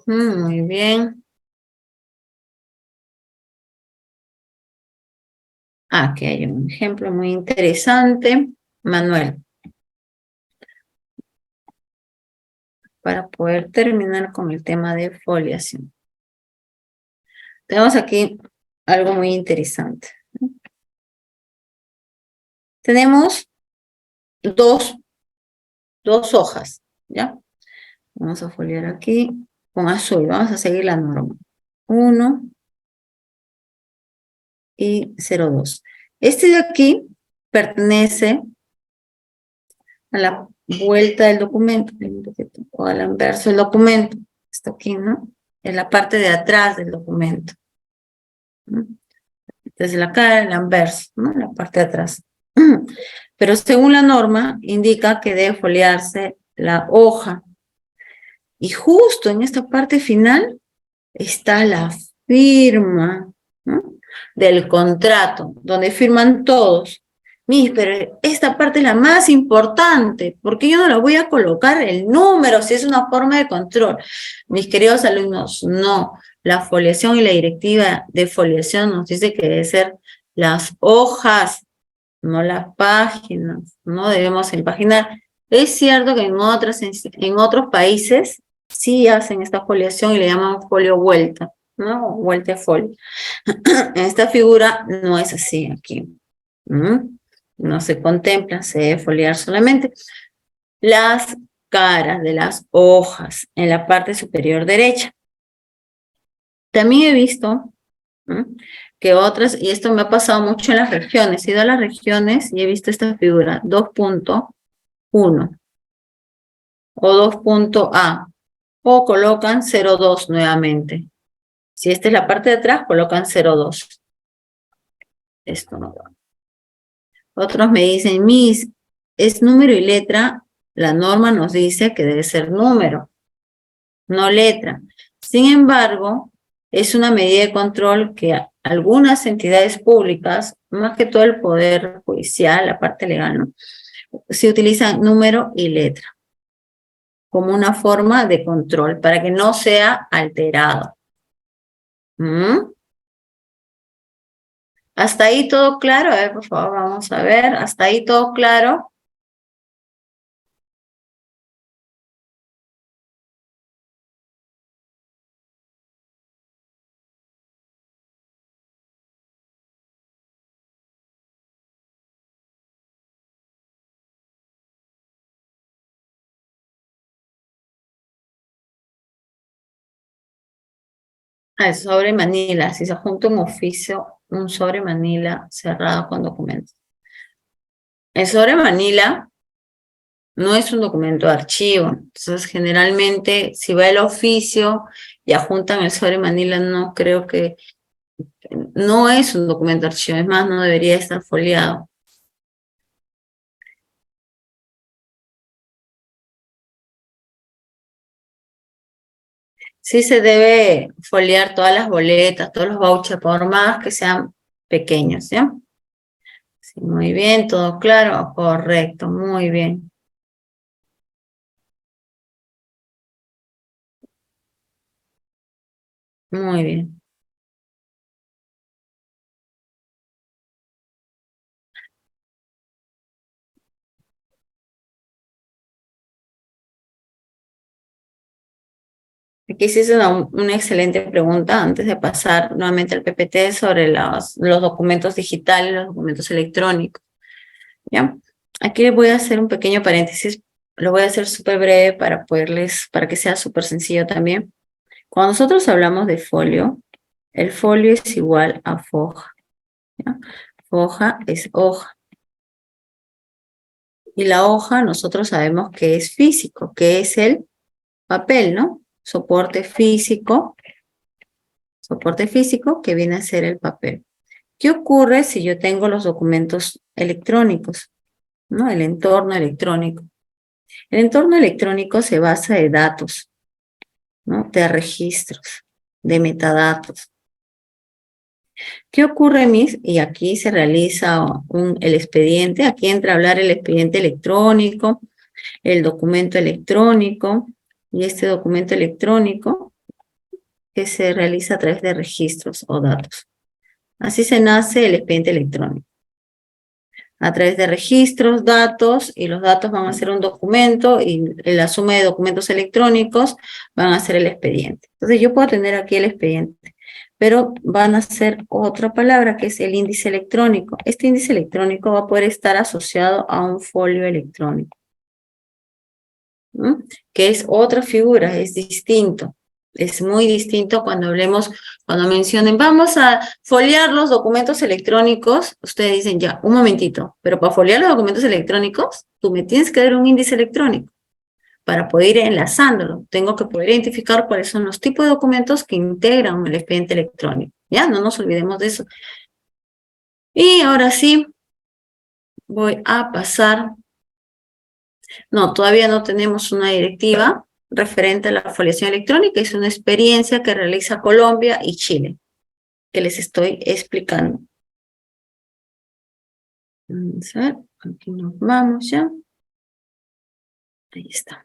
Muy bien. Aquí hay un ejemplo muy interesante. Manuel. Para poder terminar con el tema de foliación. Tenemos aquí algo muy interesante. Tenemos dos hojas, ¿ya? Vamos a foliar aquí con azul. Vamos a seguir la norma. 1, y 0,2. Este de aquí pertenece a la vuelta del documento, o al anverso del documento. Esto aquí, ¿no? En la parte de atrás del documento. ¿No? Desde la cara, el anverso, ¿no? La parte de atrás. Pero según la norma, indica que debe foliarse la hoja. Y justo en esta parte final está la firma, ¿no? Del contrato, donde firman todos. Pero esta parte es la más importante, porque yo no la voy a colocar el número si es una forma de control. Mis queridos alumnos, no. La foliación y la directiva de foliación nos dice que debe ser las hojas, no las páginas, no debemos empaginar. Es cierto que en otros países sí hacen esta foliación y le llaman folio vuelta, ¿no? Vuelta de folio. En esta figura no es así aquí. No se contempla, se debe foliar solamente las caras de las hojas en la parte superior derecha. También he visto que otras, y esto me ha pasado mucho en las regiones, he ido a las regiones y he visto esta figura, 2.1 o 2.A, o colocan 0,2 nuevamente. Si esta es la parte de atrás, colocan 0,2. Esto no va. Otros me dicen, Miss, es número y letra, la norma nos dice que debe ser número, no letra. Sin embargo, es una medida de control que algunas entidades públicas, más que todo el Poder Judicial, la parte legal, ¿no? Se utilizan número y letra como una forma de control para que no sea alterado. ¿Hasta ahí todo claro? A ver, por favor, vamos a ver. ¿Hasta ahí todo claro? El sobre manila, si se junta un oficio, un sobre manila cerrado con documentos. El sobre manila no es un documento de archivo, entonces generalmente si va el oficio y adjuntan el sobre manila, no creo que, no es un documento de archivo, es más, no debería estar foliado. Sí se debe foliar todas las boletas, todos los vouchers, por más que sean pequeños, ¿ya? Sí, muy bien, todo claro, correcto, muy bien. Muy bien. Aquí sí es una excelente pregunta antes de pasar nuevamente al PPT sobre los documentos digitales, los documentos electrónicos. ¿Ya? Aquí les voy a hacer un pequeño paréntesis, lo voy a hacer súper breve para que sea súper sencillo también. Cuando nosotros hablamos de folio, el folio es igual a foja. ¿Ya? Foja es hoja. Y la hoja nosotros sabemos que es físico, que es el papel, ¿no? Soporte físico que viene a ser el papel. ¿Qué ocurre si yo tengo los documentos electrónicos? ¿No? El entorno electrónico. El entorno electrónico se basa de datos, ¿no? De registros, de metadatos. ¿Qué ocurre, Miss? Y aquí se realiza el expediente, aquí entra a hablar el expediente electrónico, el documento electrónico, y este documento electrónico que se realiza a través de registros o datos. Así se nace el expediente electrónico. A través de registros, datos, y los datos van a ser un documento, y la suma de documentos electrónicos van a ser el expediente. Entonces yo puedo tener aquí el expediente, pero van a ser otra palabra que es el índice electrónico. Este índice electrónico va a poder estar asociado a un folio electrónico, ¿no? Que es otra figura, es distinto. Es muy distinto cuando cuando mencionen, vamos a foliar los documentos electrónicos. Ustedes dicen, ya, un momentito, pero para foliar los documentos electrónicos, tú me tienes que dar un índice electrónico para poder ir enlazándolo. Tengo que poder identificar cuáles son los tipos de documentos que integran el expediente electrónico. Ya, no nos olvidemos de eso. Y ahora sí, voy a pasar. No, todavía no tenemos una directiva referente a la foliación electrónica. Es una experiencia que realiza Colombia y Chile, que les estoy explicando. Vamos a ver, aquí nos vamos ya. Ahí está.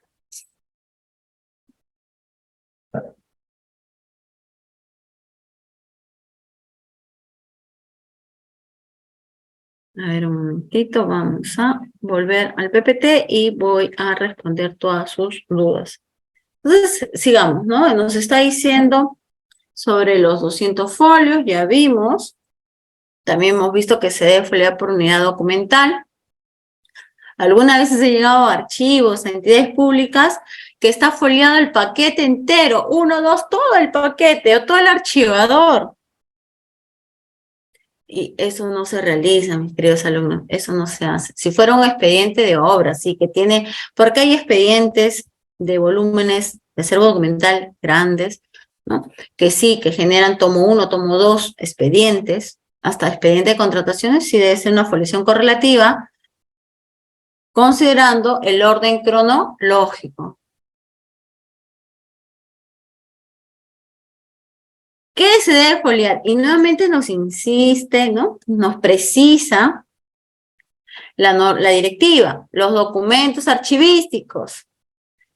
A ver, un momentito, vamos a volver al PPT y voy a responder todas sus dudas. Entonces, sigamos, ¿no? Nos está diciendo sobre los 200 folios, ya vimos. También hemos visto que se debe foliar por unidad documental. Algunas veces he llegado a archivos, a entidades públicas, que está foliado el paquete entero, 1, 2, todo el paquete o todo el archivador. Y eso no se realiza, mis queridos alumnos, eso no se hace. Si fuera un expediente de obra, sí, que tiene, porque hay expedientes de volúmenes de acervo documental grandes, ¿no? Que sí, que generan tomo 1, tomo 2 expedientes, hasta expediente de contrataciones, sí debe ser una foliación correlativa, considerando el orden cronológico. ¿Qué se debe foliar? Y nuevamente nos insiste, ¿no? Nos precisa la directiva, los documentos archivísticos,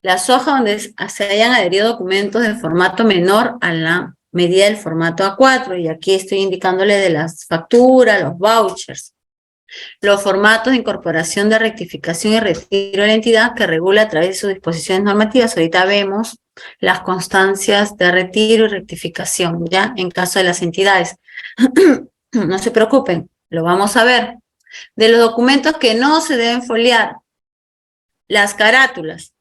las hojas donde se hayan adherido documentos de formato menor a la medida del formato A4, y aquí estoy indicándole de las facturas, los vouchers, los formatos de incorporación de rectificación y retiro de la entidad que regula a través de sus disposiciones normativas. Ahorita vemos las constancias de retiro y rectificación, ¿ya? En caso de las entidades. No se preocupen, lo vamos a ver. De los documentos que no se deben foliar, las carátulas,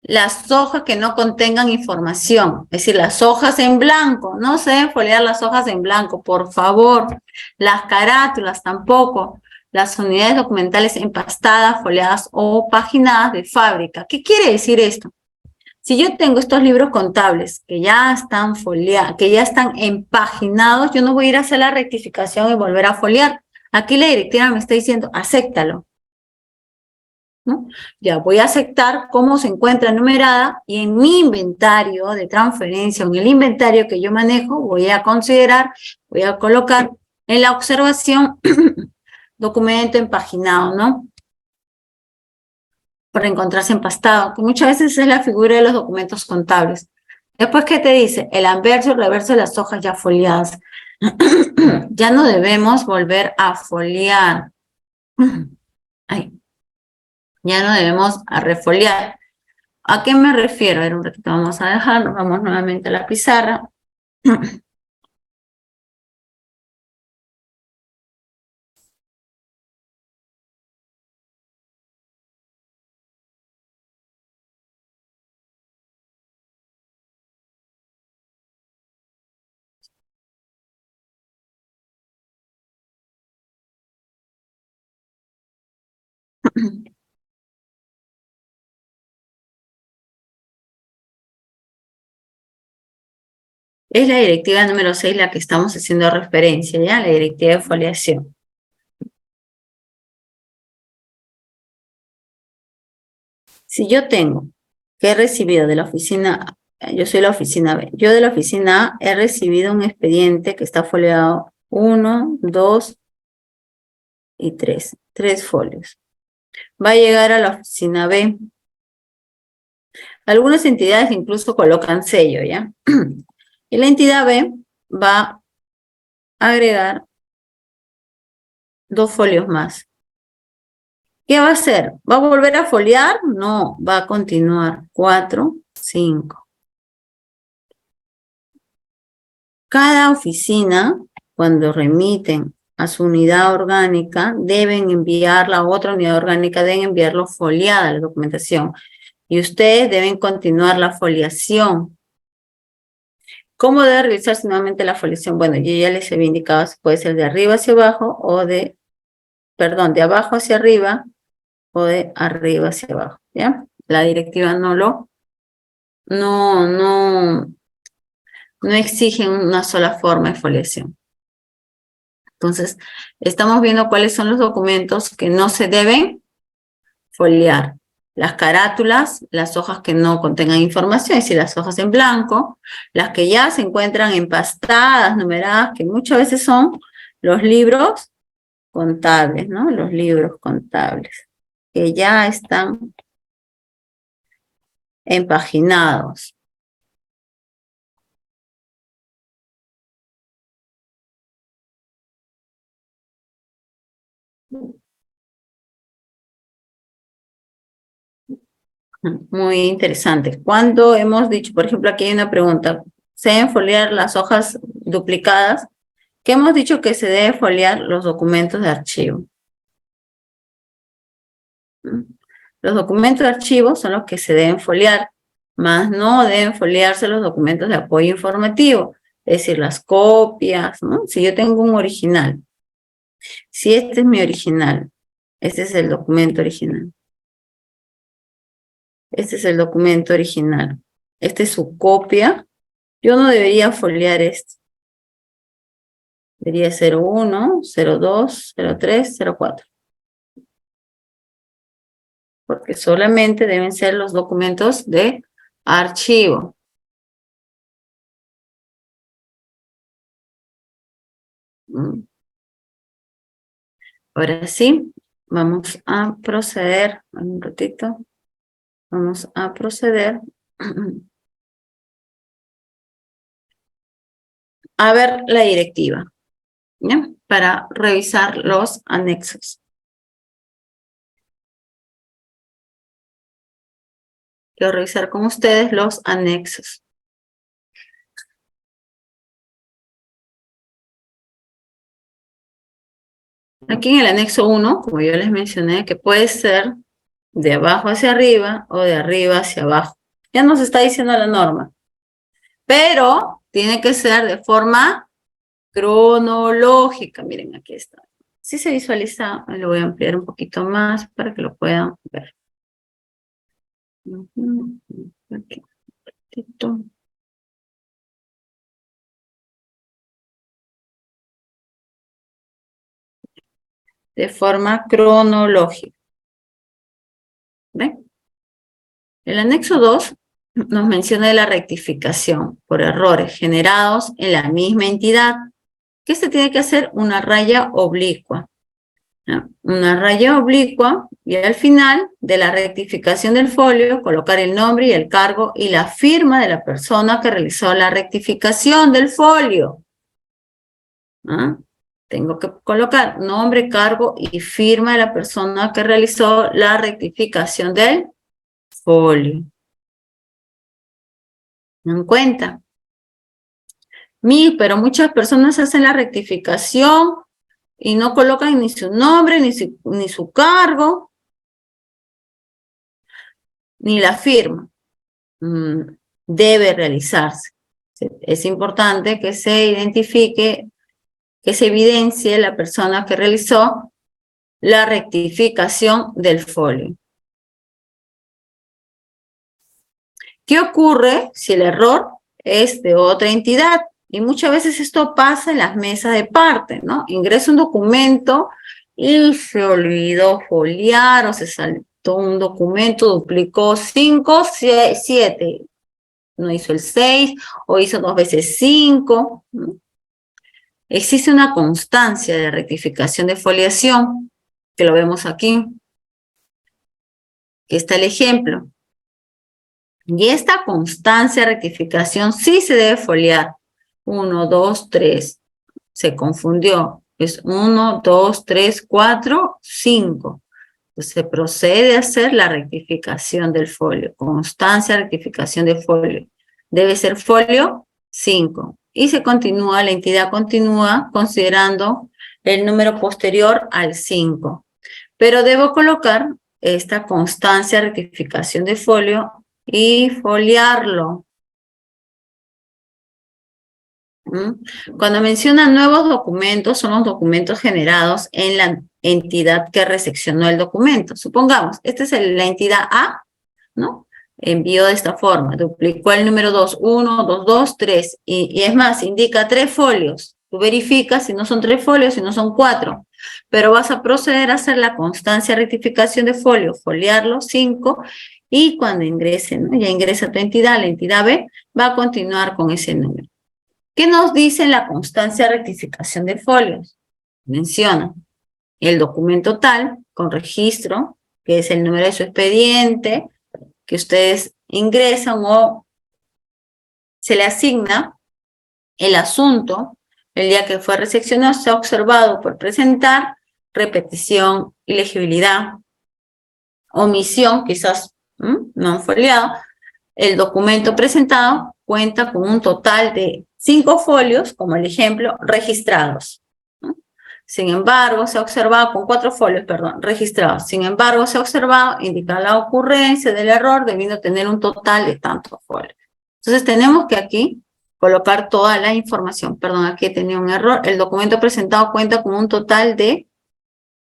las hojas que no contengan información, es decir, las hojas en blanco, no se deben foliar las hojas en blanco, por favor. Las carátulas tampoco, las unidades documentales empastadas, foliadas o paginadas de fábrica. ¿Qué quiere decir esto? Si yo tengo estos libros contables que ya están foliados, que ya están empaginados, yo no voy a ir a hacer la rectificación y volver a foliar. Aquí la directiva me está diciendo, acéptalo, ¿no? Ya voy a aceptar cómo se encuentra numerada y en mi inventario de transferencia, en el inventario que yo manejo, voy a considerar, voy a colocar en la observación documento empaginado, ¿no? Para encontrarse empastado, que muchas veces es la figura de los documentos contables. Después, ¿qué te dice? El anverso y el reverso de las hojas ya foliadas. Ya no debemos volver a foliar. Ay. Ya no debemos a refoliar. ¿A qué me refiero? A ver, un ratito vamos a dejar, vamos nuevamente a la pizarra. Es la directiva número 6 la que estamos haciendo referencia, ¿ya? La directiva de foliación. Si yo tengo que he recibido de la oficina, yo soy la oficina B, yo de la oficina A he recibido un expediente que está foliado 1, 2 y 3, 3 folios. Va a llegar a la oficina B. Algunas entidades incluso colocan sello, ¿ya? Y la entidad B va a agregar 2 folios más. ¿Qué va a hacer? ¿Va a volver a foliar? No, va a continuar. 4, 5. Cada oficina, cuando remiten a su unidad orgánica, deben enviar la otra unidad orgánica, deben enviarlo foliada la documentación. y ustedes deben continuar la foliación. ¿Cómo debe realizarse nuevamente la foliación? Bueno, yo ya les había indicado, puede ser de arriba hacia abajo o de abajo hacia arriba o de arriba hacia abajo, ¿ya? La directiva no exige una sola forma de foliación. Entonces, estamos viendo cuáles son los documentos que no se deben foliar. Las carátulas, las hojas que no contengan información, es decir, las hojas en blanco, las que ya se encuentran empastadas, numeradas, que muchas veces son los libros contables, ¿no? Los libros contables, que ya están empaginados. Muy interesante. Cuando hemos dicho, por ejemplo, aquí hay una pregunta, ¿se deben foliar las hojas duplicadas? ¿Qué hemos dicho que se debe foliar los documentos de archivo? Los documentos de archivo son los que se deben foliar, más no deben foliarse los documentos de apoyo informativo, es decir, las copias, ¿no? Si yo tengo un original, si este es mi original, este es el documento original. Este es el documento original. Esta es su copia. Yo no debería foliar esto. Debería 01, 02, 03, 04. Porque solamente deben ser los documentos de archivo. Ahora sí, vamos a proceder. Un ratito. Vamos a proceder a ver la directiva, ¿ya? Para revisar los anexos. Quiero revisar con ustedes los anexos. Aquí en el anexo 1, como yo les mencioné, que puede ser de abajo hacia arriba o de arriba hacia abajo. Ya nos está diciendo la norma. Pero tiene que ser de forma cronológica. Miren, aquí está. Si se visualiza, lo voy a ampliar un poquito más para que lo puedan ver. Aquí, un ratito. De forma cronológica. ¿Ven? El anexo 2 nos menciona la rectificación por errores generados en la misma entidad, que se tiene que hacer una raya oblicua. ¿No? Una raya oblicua y al final de la rectificación del folio colocar el nombre y el cargo y la firma de la persona que realizó la rectificación del folio. ¿No? Tengo que colocar nombre, cargo y firma de la persona que realizó la rectificación del folio. ¿Me dan cuenta? Pero muchas personas hacen la rectificación y no colocan ni su nombre, ni su cargo, ni la firma. Debe realizarse. Es importante que se identifique, que se evidencie la persona que realizó la rectificación del folio. ¿Qué ocurre si el error es de otra entidad? Y muchas veces esto pasa en las mesas de parte, ¿no? Ingresa un documento y se olvidó foliar o se saltó un documento, duplicó 5, 7. No hizo el 6 o hizo 2 veces 5. ¿No? Existe una constancia de rectificación de foliación, que lo vemos aquí. Aquí está el ejemplo. Y esta constancia de rectificación sí se debe foliar. 1, 2, 3. Se confundió. Es 1, 2, 3, 4, 5. Entonces se procede a hacer la rectificación del folio. Constancia de rectificación de folio. Debe ser folio 5. Y se continúa, la entidad continúa considerando el número posterior al 5. Pero debo colocar esta constancia de rectificación de folio y foliarlo. Cuando menciona nuevos documentos, son los documentos generados en la entidad que recepcionó el documento. Supongamos, esta es la entidad A, ¿no? Envió de esta forma, duplicó el número 2, 1, 2, 2, 3, y es más, indica 3 folios. Tú verificas si no son 3 folios, si no son 4, pero vas a proceder a hacer la constancia de rectificación de folio, foliarlo 5, y cuando ingrese, ¿no? Ya ingresa tu entidad, la entidad B, va a continuar con ese número. ¿Qué nos dice la constancia de rectificación de folios? Menciona el documento tal, con registro, que es el número de su expediente, que ustedes ingresan o se le asigna el asunto, el día que fue recepcionado, se ha observado por presentar, repetición, ilegibilidad, omisión, quizás no han foliado. El documento presentado cuenta con un total de 5 folios, como el ejemplo, registrados. Sin embargo, se ha observado con 4 folios, perdón, registrados. Sin embargo, se ha observado indicar la ocurrencia del error debiendo tener un total de tantos folios. Entonces, tenemos que aquí colocar toda la información. Perdón, aquí he tenido un error. El documento presentado cuenta con un total de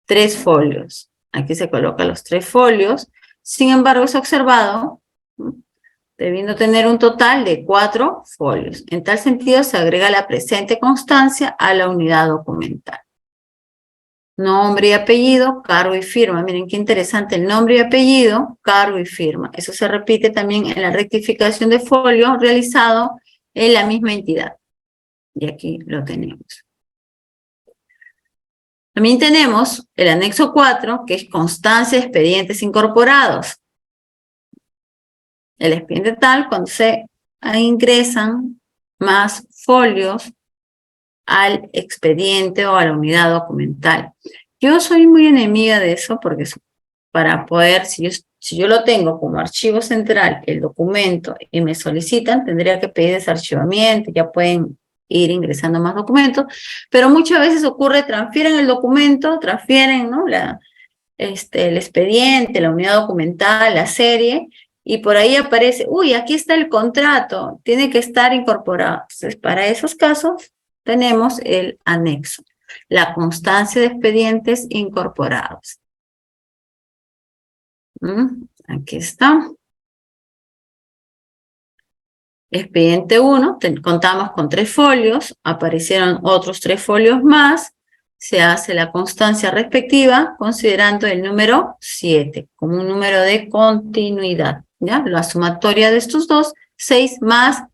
3 folios. Aquí se colocan los 3 folios. Sin embargo, se ha observado debiendo tener un total de 4 folios. En tal sentido, se agrega la presente constancia a la unidad documental. Nombre y apellido, cargo y firma. Miren qué interesante, el nombre y apellido, cargo y firma. Eso se repite también en la rectificación de folio realizado en la misma entidad. Y aquí lo tenemos. También tenemos el anexo 4, que es constancia de expedientes incorporados. El expediente tal, cuando se ingresan más folios al expediente o a la unidad documental. Yo soy muy enemiga de eso porque para poder, si yo lo tengo como archivo central, el documento, y me solicitan, tendría que pedir desarchivamiento, ya pueden ir ingresando más documentos, pero muchas veces ocurre, transfieren el documento, transfieren, ¿no? El expediente, la unidad documental, la serie, y por ahí aparece, uy, aquí está el contrato, tiene que estar incorporado. Entonces, para esos casos tenemos el anexo, la constancia de expedientes incorporados. Aquí está. Expediente 1, contamos con 3 folios, aparecieron otros 3 folios más, se hace la constancia respectiva considerando el número 7 como un número de continuidad, ¿ya? La sumatoria de estos dos, 6 más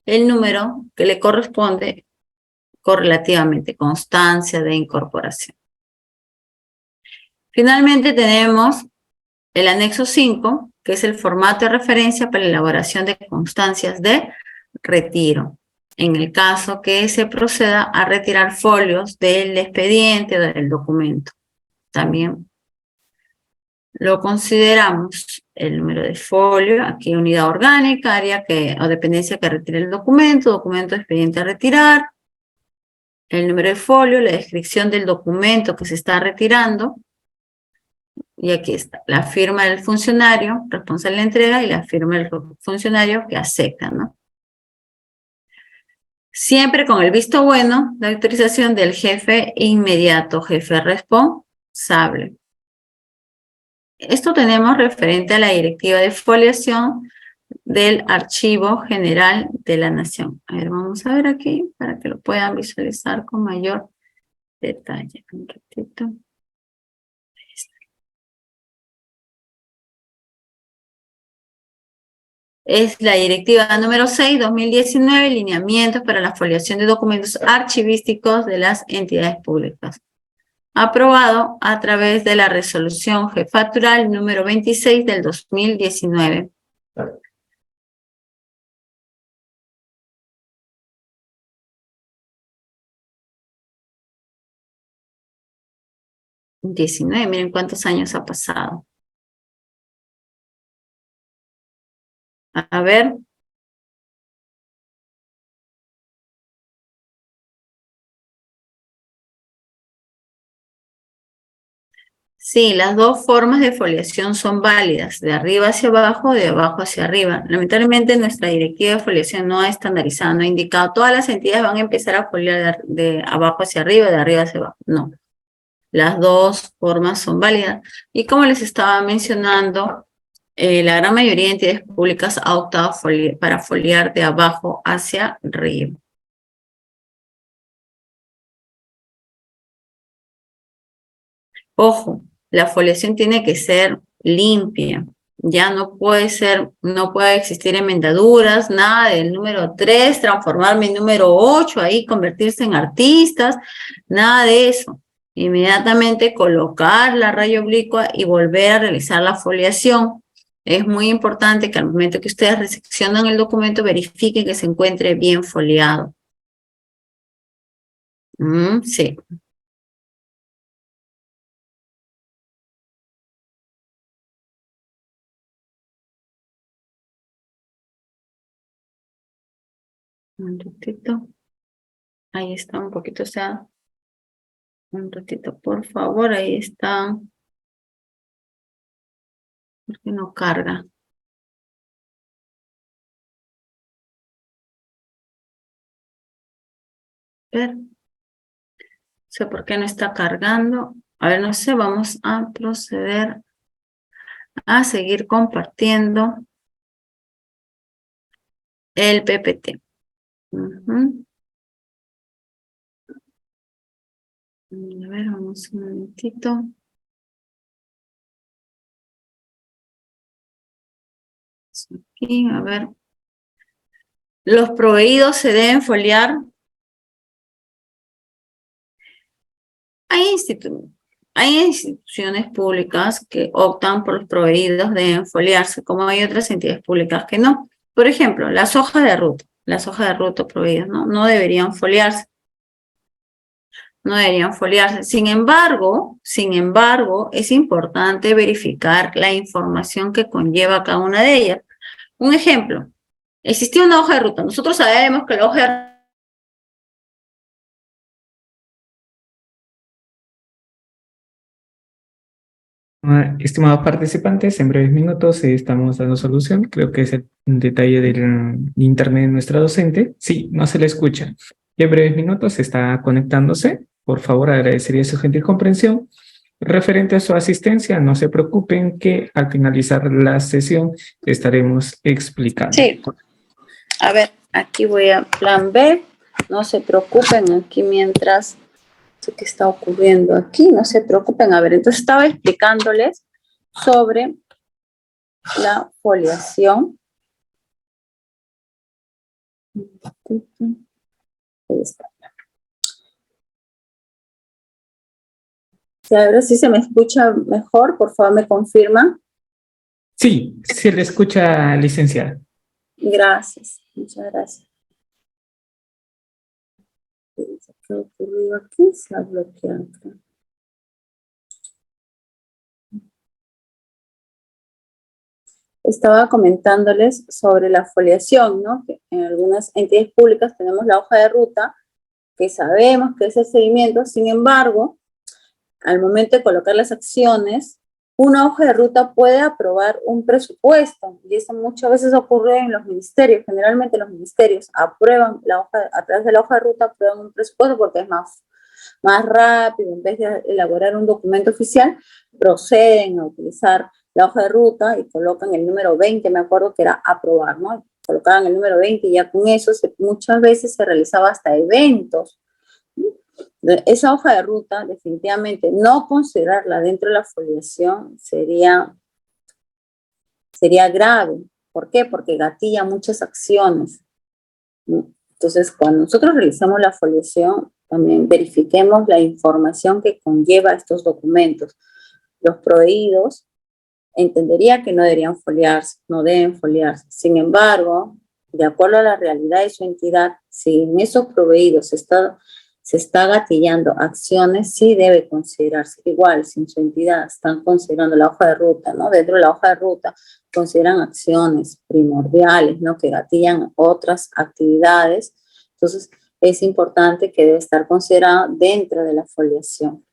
el número que le corresponde correlativamente, constancia de incorporación. Finalmente tenemos el anexo 5, que es el formato de referencia para la elaboración de constancias de retiro. En el caso que se proceda a retirar folios del expediente o del documento. También lo consideramos el número de folio, aquí unidad orgánica, área o dependencia que retire el documento expediente a retirar, el número de folio, la descripción del documento que se está retirando, y aquí está, la firma del funcionario responsable de la entrega y la firma del funcionario que acepta, ¿no? Siempre con el visto bueno de autorización del jefe inmediato, jefe responsable. Esto tenemos referente a la directiva de foliación del Archivo General de la Nación. A ver, vamos a ver aquí para que lo puedan visualizar con mayor detalle. Un ratito. Es la directiva número 6, 2019, lineamientos para la foliación de documentos archivísticos de las entidades públicas. Aprobado a través de la resolución jefatural número 26 del 2019. Miren cuántos años ha pasado. A ver. Sí, las dos formas de foliación son válidas, de arriba hacia abajo, de abajo hacia arriba. Lamentablemente nuestra directiva de foliación no ha estandarizado, no ha indicado, todas las entidades van a empezar a foliar de abajo hacia arriba, de arriba hacia abajo. No, las dos formas son válidas. Y como les estaba mencionando, la gran mayoría de entidades públicas ha optado para foliar de abajo hacia arriba. Ojo, la foliación tiene que ser limpia. Ya no puede ser, no puede existir enmendaduras, nada del número 3, transformarme en número 8, ahí convertirse en artistas, nada de eso. Inmediatamente colocar la raya oblicua y volver a realizar la foliación. Es muy importante que al momento que ustedes recepcionan el documento verifiquen que se encuentre bien foliado. Sí. Un ratito. Ahí está un poquito, o sea, un ratito, por favor, ahí está. ¿Por qué no carga? Ver, no sé por qué no está cargando. A ver, no sé, vamos a proceder a seguir compartiendo el PPT. A ver, vamos un momentito. Aquí, a ver. Los proveídos se deben foliar. Hay instituciones públicas que optan por los proveídos deben foliarse, como hay otras entidades públicas que no. Por ejemplo, las hojas de ruta proveídas, no deberían foliarse. No deberían foliarse. Sin embargo, es importante verificar la información que conlleva cada una de ellas. Un ejemplo, existía una hoja de ruta. Nosotros sabemos que la hoja de Estimados participantes, en breves minutos estamos dando solución. Creo que es el detalle del internet de nuestra docente. Sí, no se le escucha. Y en breves minutos está conectándose. Por favor, agradecería su gentil comprensión. Referente a su asistencia, no se preocupen que al finalizar la sesión estaremos explicando. Sí, a ver, aquí voy a plan B. No se preocupen aquí mientras... ¿Qué está ocurriendo aquí? No se preocupen. A ver, entonces estaba explicándoles sobre la foliación. Ahí está. Si ahora sí se me escucha mejor, por favor me confirman. Sí, se le escucha, licenciada. Gracias, muchas gracias. ¿Qué ha ocurrido aquí? Se ha bloqueado. Estaba comentándoles sobre la foliación, ¿no? Que en algunas entidades públicas tenemos la hoja de ruta, que sabemos que es el seguimiento, sin embargo, al momento de colocar las acciones, una hoja de ruta puede aprobar un presupuesto, y eso muchas veces ocurre en los ministerios. Generalmente los ministerios aprueban la hoja, a través de la hoja de ruta aprueban un presupuesto porque es más rápido. En vez de elaborar un documento oficial, proceden a utilizar la hoja de ruta y colocan el número 20, me acuerdo que era aprobar, ¿no? Colocaban el número 20 y ya con eso muchas veces se realizaba hasta eventos. Esa hoja de ruta, definitivamente, no considerarla dentro de la foliación sería grave. ¿Por qué? Porque gatilla muchas acciones. Entonces, cuando nosotros realizamos la foliación, también verifiquemos la información que conlleva estos documentos. Los proveídos entendería que no deberían foliarse, no deben foliarse. Sin embargo, de acuerdo a la realidad de su entidad, si en esos proveídos se está gatillando acciones, sí debe considerarse. Igual, si en su entidad están considerando la hoja de ruta, ¿no? Dentro de la hoja de ruta consideran acciones primordiales, ¿no? Que gatillan otras actividades. Entonces, es importante que debe estar considerado dentro de la foliación.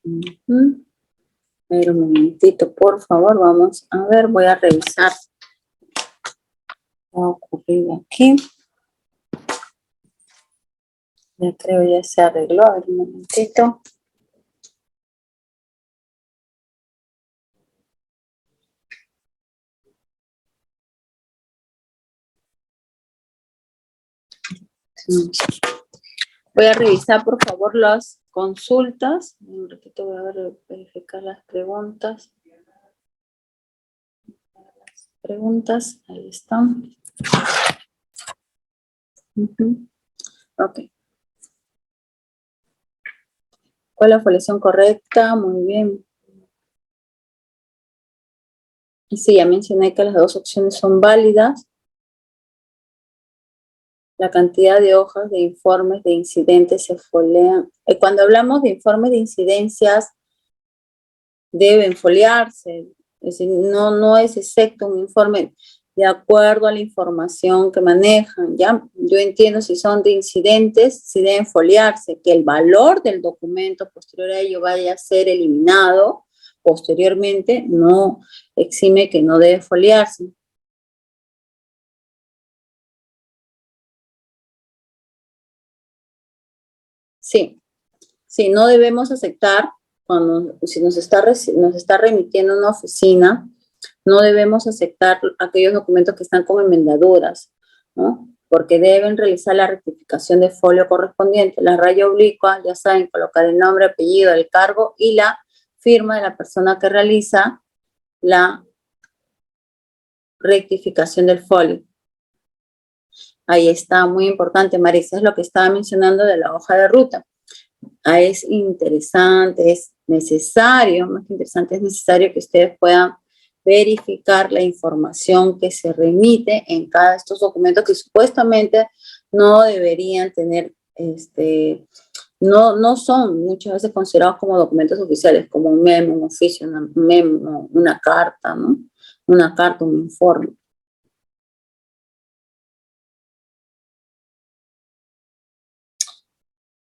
Ujú. A ver, un momentito, por favor, vamos a ver, voy a revisar qué ha ocurrido aquí. Ya creo ya se arregló, a ver un momentito. Sí. Voy a revisar, por favor, las consultas. Un ratito voy a verificar las preguntas. Preguntas, ahí están. Ok. ¿Cuál es la foliación correcta? Muy bien. Sí, ya mencioné que las dos opciones son válidas. La cantidad de hojas de informes de incidentes se folian. Cuando hablamos de informes de incidencias, deben foliarse. Es decir, no es exacto un informe de acuerdo a la información que manejan, ¿ya? Yo entiendo si son de incidentes, si deben foliarse, que el valor del documento posterior a ello vaya a ser eliminado posteriormente, no exime que no debe foliarse. Sí, sí, no debemos aceptar, si nos está remitiendo una oficina, no debemos aceptar aquellos documentos que están con enmendaduras, ¿no? Porque deben realizar la rectificación de folio correspondiente. La raya oblicua, ya saben, colocar el nombre, apellido, el cargo y la firma de la persona que realiza la rectificación del folio. Ahí está, muy importante, Marisa, es lo que estaba mencionando de la hoja de ruta. Es interesante, es necesario, más que interesante, es necesario que ustedes puedan verificar la información que se remite en cada de estos documentos que supuestamente no deberían tener, no son muchas veces considerados como documentos oficiales, como un memo, un oficio, un memo, una carta, ¿no? Una carta, un informe.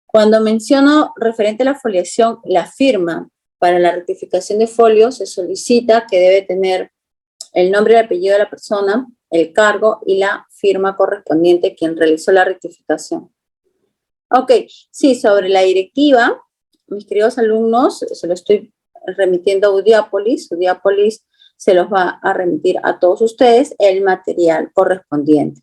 Cuando menciono referente a la foliación, la firma para la rectificación de folio se solicita que debe tener el nombre y el apellido de la persona, el cargo y la firma correspondiente quien realizó la rectificación. Ok, sí, sobre la directiva, mis queridos alumnos, se lo estoy remitiendo a Udiápolis. Udiápolis se los va a remitir a todos ustedes el material correspondiente.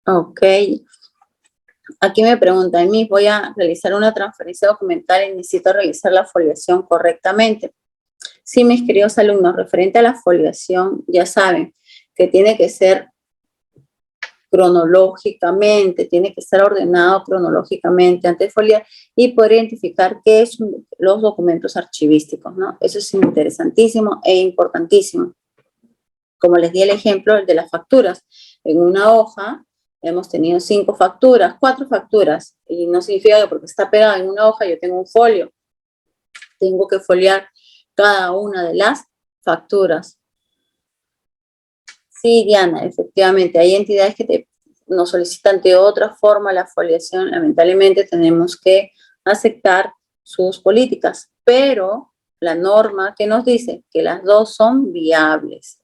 Ok, aquí me preguntan, Miss, voy a realizar una transferencia documental y necesito realizar la foliación correctamente. Sí, mis queridos alumnos, referente a la foliación, ya saben que tiene que ser cronológicamente, tiene que estar ordenado cronológicamente antes de foliar y poder identificar qué son los documentos archivísticos, ¿no? Eso es interesantísimo e importantísimo. Como les di el ejemplo, el de las facturas. En una hoja hemos tenido 5 facturas, 4 facturas, y no significa que porque está pegado en una hoja yo tengo un folio. Tengo que foliar cada una de las facturas. Sí, Diana, efectivamente, hay entidades que nos solicitan de otra forma la foliación. Lamentablemente tenemos que aceptar sus políticas, pero la norma que nos dice que las dos son viables.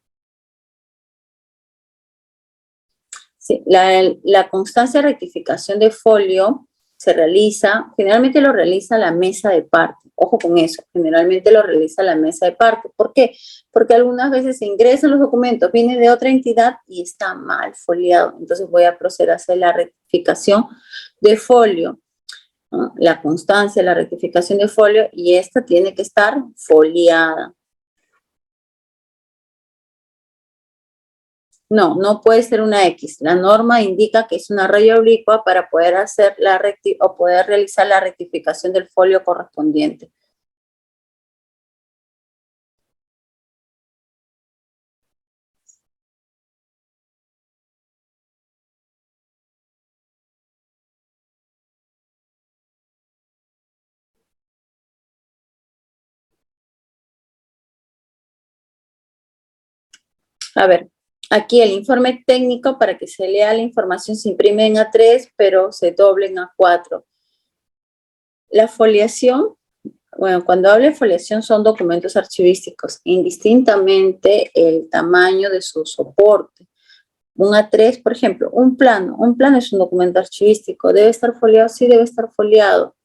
Sí, la constancia de rectificación de folio se realiza, generalmente lo realiza la mesa de parte. Ojo con eso, generalmente lo realiza la mesa de parte. ¿Por qué? Porque algunas veces se ingresan los documentos, viene de otra entidad y está mal foliado. Entonces voy a proceder a hacer la rectificación de folio, ¿no? La constancia, la rectificación de folio y esta tiene que estar foliada. No, no puede ser una X. La norma indica que es una raya oblicua para poder hacer o poder realizar la rectificación del folio correspondiente. A ver, aquí el informe técnico para que se lea la información se imprime en A3, pero se doble en A4. La foliación, bueno, cuando hablo de foliación son documentos archivísticos, indistintamente el tamaño de su soporte. Un A3, por ejemplo, un plano es un documento archivístico, ¿debe estar foliado? Sí, debe estar foliado,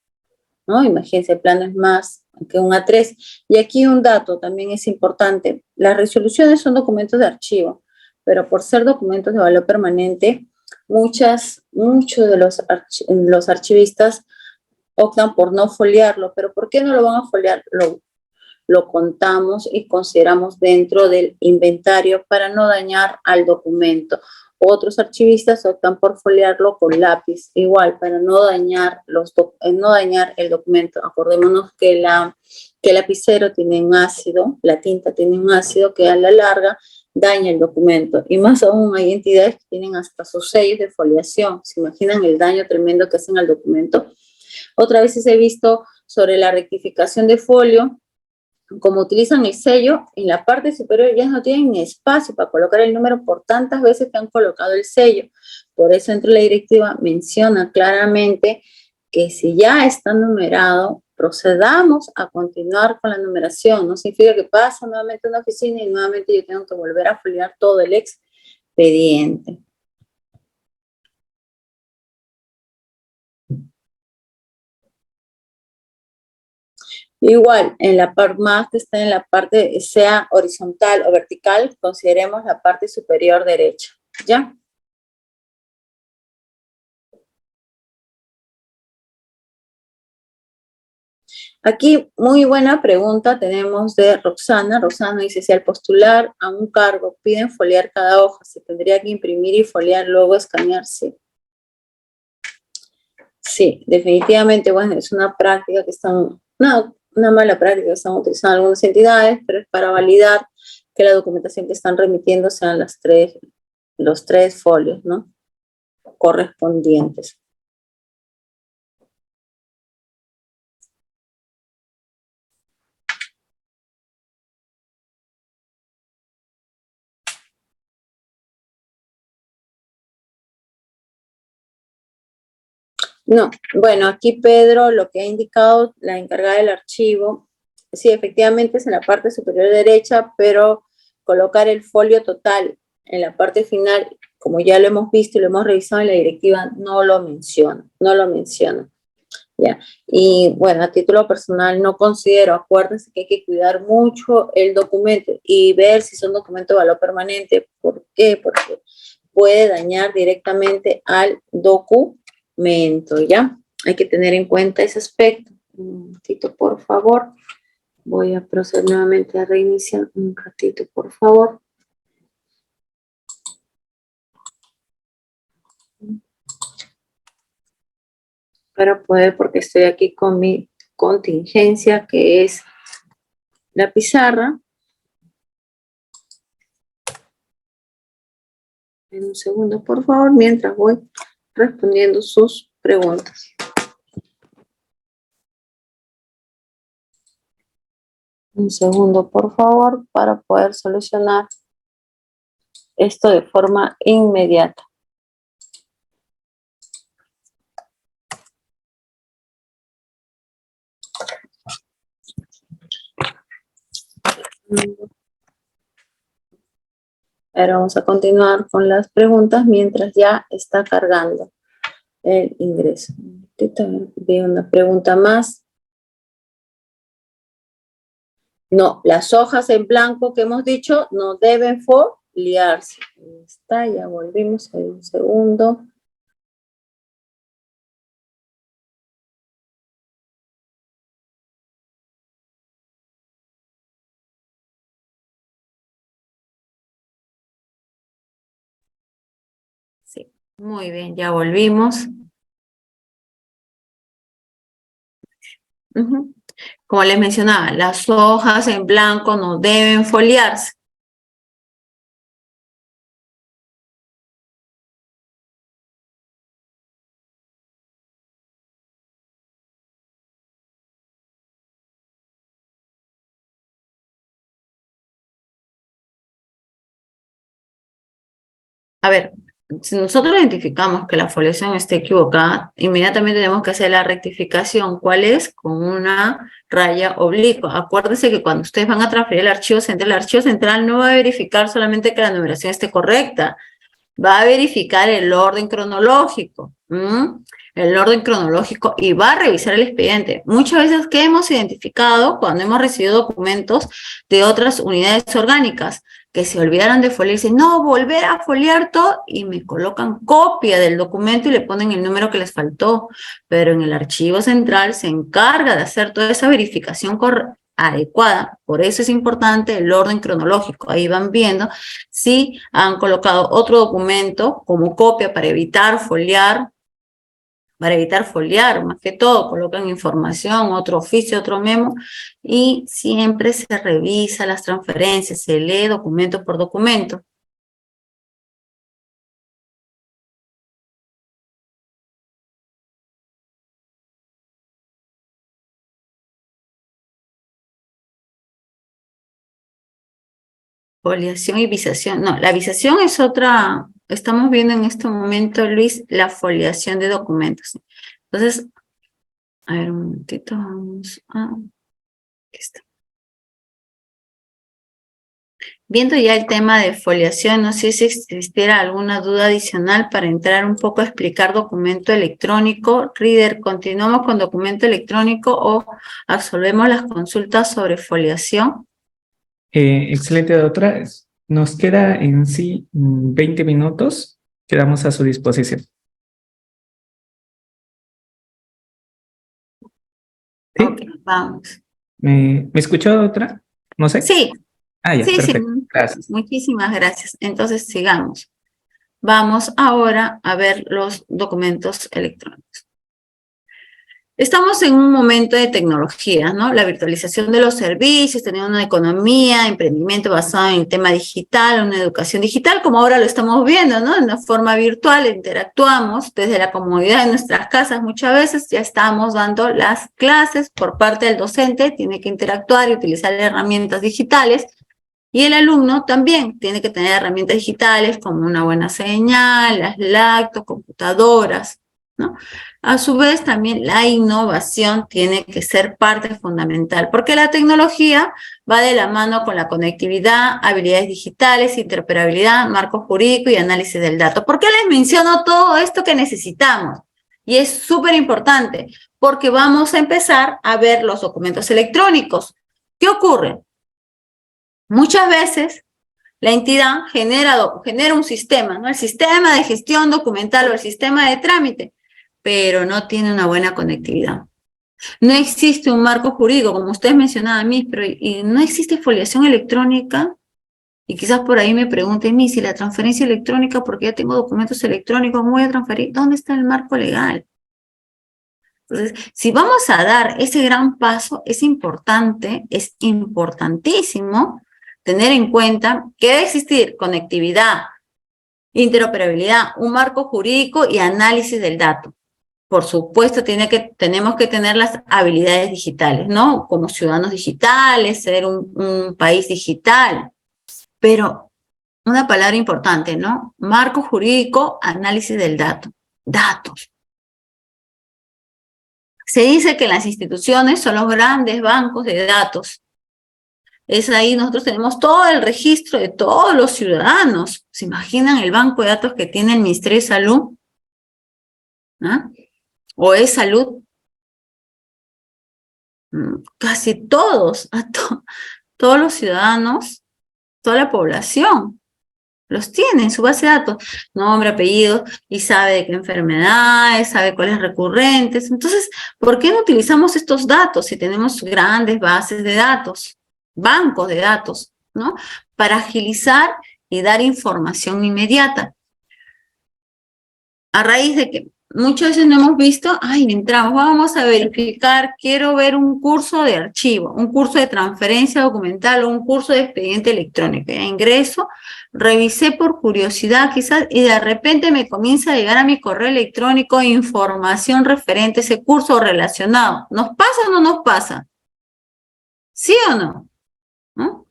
¿no? Imagínense, el plano es más que un A3. Y aquí un dato también es importante. Las resoluciones son documentos de archivo, pero por ser documentos de valor permanente, muchos de los archivistas optan por no foliarlo. ¿Pero por qué no lo van a foliar? Lo contamos y consideramos dentro del inventario para no dañar al documento. Otros archivistas optan por foliarlo con lápiz, igual, para no dañar, no dañar el documento. Acordémonos que el lapicero tiene un ácido, la tinta tiene un ácido que a la larga daña el documento. Y más aún hay entidades que tienen hasta sus sellos de foliación. ¿Se imaginan el daño tremendo que hacen al documento? Otras veces he visto sobre la rectificación de folio, como utilizan el sello, en la parte superior ya no tienen espacio para colocar el número por tantas veces que han colocado el sello. Por eso dentro de la directiva menciona claramente que si ya está numerado, procedamos a continuar con la numeración. No significa que pasa nuevamente a una oficina y nuevamente yo tengo que volver a foliar todo el expediente. Igual, en la parte más que está en la parte, sea horizontal o vertical, consideremos la parte superior derecha, ¿ya? Aquí, muy buena pregunta tenemos de Roxana. Roxana dice, si al postular a un cargo piden foliar cada hoja, ¿se tendría que imprimir y foliar, luego escanear? Sí. Sí, definitivamente, bueno, es una práctica que están, una mala práctica que están utilizando algunas entidades, pero es para validar que la documentación que están remitiendo sean los tres folios, ¿no? Correspondientes. No, bueno, aquí Pedro lo que ha indicado la encargada del archivo, sí, efectivamente es en la parte superior derecha, pero colocar el folio total en la parte final, como ya lo hemos visto y lo hemos revisado en la directiva, no lo menciona. ¿Ya? Y bueno, a título personal no considero, acuérdense que hay que cuidar mucho el documento y ver si son documentos de valor permanente. ¿Por qué? Porque puede dañar directamente al documento, ¿ya? Hay que tener en cuenta ese aspecto. Un ratito, por favor. Voy a proceder nuevamente a reiniciar. Un ratito, por favor. Para poder, porque estoy aquí con mi contingencia, que es la pizarra. En un segundo, por favor, mientras voy respondiendo sus preguntas. Un segundo, por favor, para poder solucionar esto de forma inmediata. Ahora vamos a continuar con las preguntas mientras ya está cargando el ingreso. Veo una pregunta más. No, las hojas en blanco que hemos dicho no deben foliarse. Ahí está, ya volvimos en un segundo. Sí, muy bien, ya volvimos. Como les mencionaba, las hojas en blanco no deben foliarse. a ver, si nosotros identificamos que la foliación está equivocada, inmediatamente tenemos que hacer la rectificación. ¿Cuál es? Con una raya oblicua. Acuérdense que cuando ustedes van a transferir el archivo central no va a verificar solamente que la numeración esté correcta, va a verificar el orden cronológico, el orden cronológico, y va a revisar el expediente. Muchas veces, ¿qué hemos identificado cuando hemos recibido documentos de otras unidades orgánicas? Que se olvidaron de foliar y dicen, no, volver a foliar todo, y me colocan copia del documento y le ponen el número que les faltó. Pero en el archivo central se encarga de hacer toda esa verificación adecuada. Por eso es importante el orden cronológico. Ahí van viendo si han colocado otro documento como copia para evitar foliar, más que todo, colocan información, otro oficio, otro memo, y siempre se revisa las transferencias, se lee documento por documento. Foliación y visación. No, la visación es otra. Estamos viendo en este momento, Luis, la foliación de documentos. Entonces, a ver, un momentito, vamos a... Aquí está. Viendo ya el tema de foliación, no sé si existiera alguna duda adicional para entrar un poco a explicar documento electrónico. Reader, ¿continuamos con documento electrónico o absolvemos las consultas sobre foliación? Excelente, doctora. Nos queda en sí 20 minutos. Quedamos a su disposición. ¿Sí? Ok, vamos. ¿Me escuchó, doctora? No sé. Sí, Ah, ya, sí, perfecto. Gracias. muchísimas gracias. Entonces, sigamos. Vamos ahora a ver los documentos electrónicos. Estamos en un momento de tecnología, ¿no? La virtualización de los servicios, tener una economía, emprendimiento basado en el tema digital, una educación digital, como ahora lo estamos viendo, ¿no? De una forma virtual, interactuamos desde la comodidad de nuestras casas. Muchas veces ya estamos dando las clases por parte del docente, tiene que interactuar y utilizar herramientas digitales. Y el alumno también tiene que tener herramientas digitales como una buena señal, las lactos, computadoras, ¿no? A su vez, también la innovación tiene que ser parte fundamental, porque la tecnología va de la mano con la conectividad, habilidades digitales, interoperabilidad, marco jurídico y análisis del dato. ¿Por qué les menciono todo esto que necesitamos? Y es súper importante, porque vamos a empezar a ver los documentos electrónicos. ¿Qué ocurre? Muchas veces la entidad genera un sistema, ¿no? El sistema de gestión documental o el sistema de trámite, pero no tiene una buena conectividad. No existe un marco jurídico, como ustedes mencionaban, pero y no existe foliación electrónica. Y quizás por ahí me pregunten, si la transferencia electrónica, porque ya tengo documentos electrónicos, ¿cómo voy a transferir? ¿Dónde está el marco legal? Entonces, si vamos a dar ese gran paso, es importante, es importantísimo tener en cuenta que debe existir conectividad, interoperabilidad, un marco jurídico y análisis del dato. Por supuesto, tenemos que tener las habilidades digitales, ¿no? Como ciudadanos digitales, ser un país digital. Pero una palabra importante, ¿no? Marco jurídico, análisis del dato. Datos. Se dice que las instituciones son los grandes bancos de datos. Es ahí, nosotros tenemos todo el registro de todos los ciudadanos. ¿Se imaginan el banco de datos que tiene el Ministerio de Salud? ¿Ah? ¿O es salud? Casi todos, todos los ciudadanos, toda la población, los tiene en su base de datos, nombre, apellido, y sabe de qué enfermedades, sabe cuáles recurrentes. Entonces, ¿por qué no utilizamos estos datos si tenemos grandes bases de datos, bancos de datos, ¿no? Para agilizar y dar información inmediata. A raíz de que muchas veces no hemos visto, entramos, vamos a verificar, quiero ver un curso de archivo, un curso de transferencia documental o un curso de expediente electrónico. Ya ingreso, revisé por curiosidad quizás y de repente me comienza a llegar a mi correo electrónico información referente a ese curso relacionado. ¿Nos pasa o no nos pasa? ¿Sí o no? ¿No?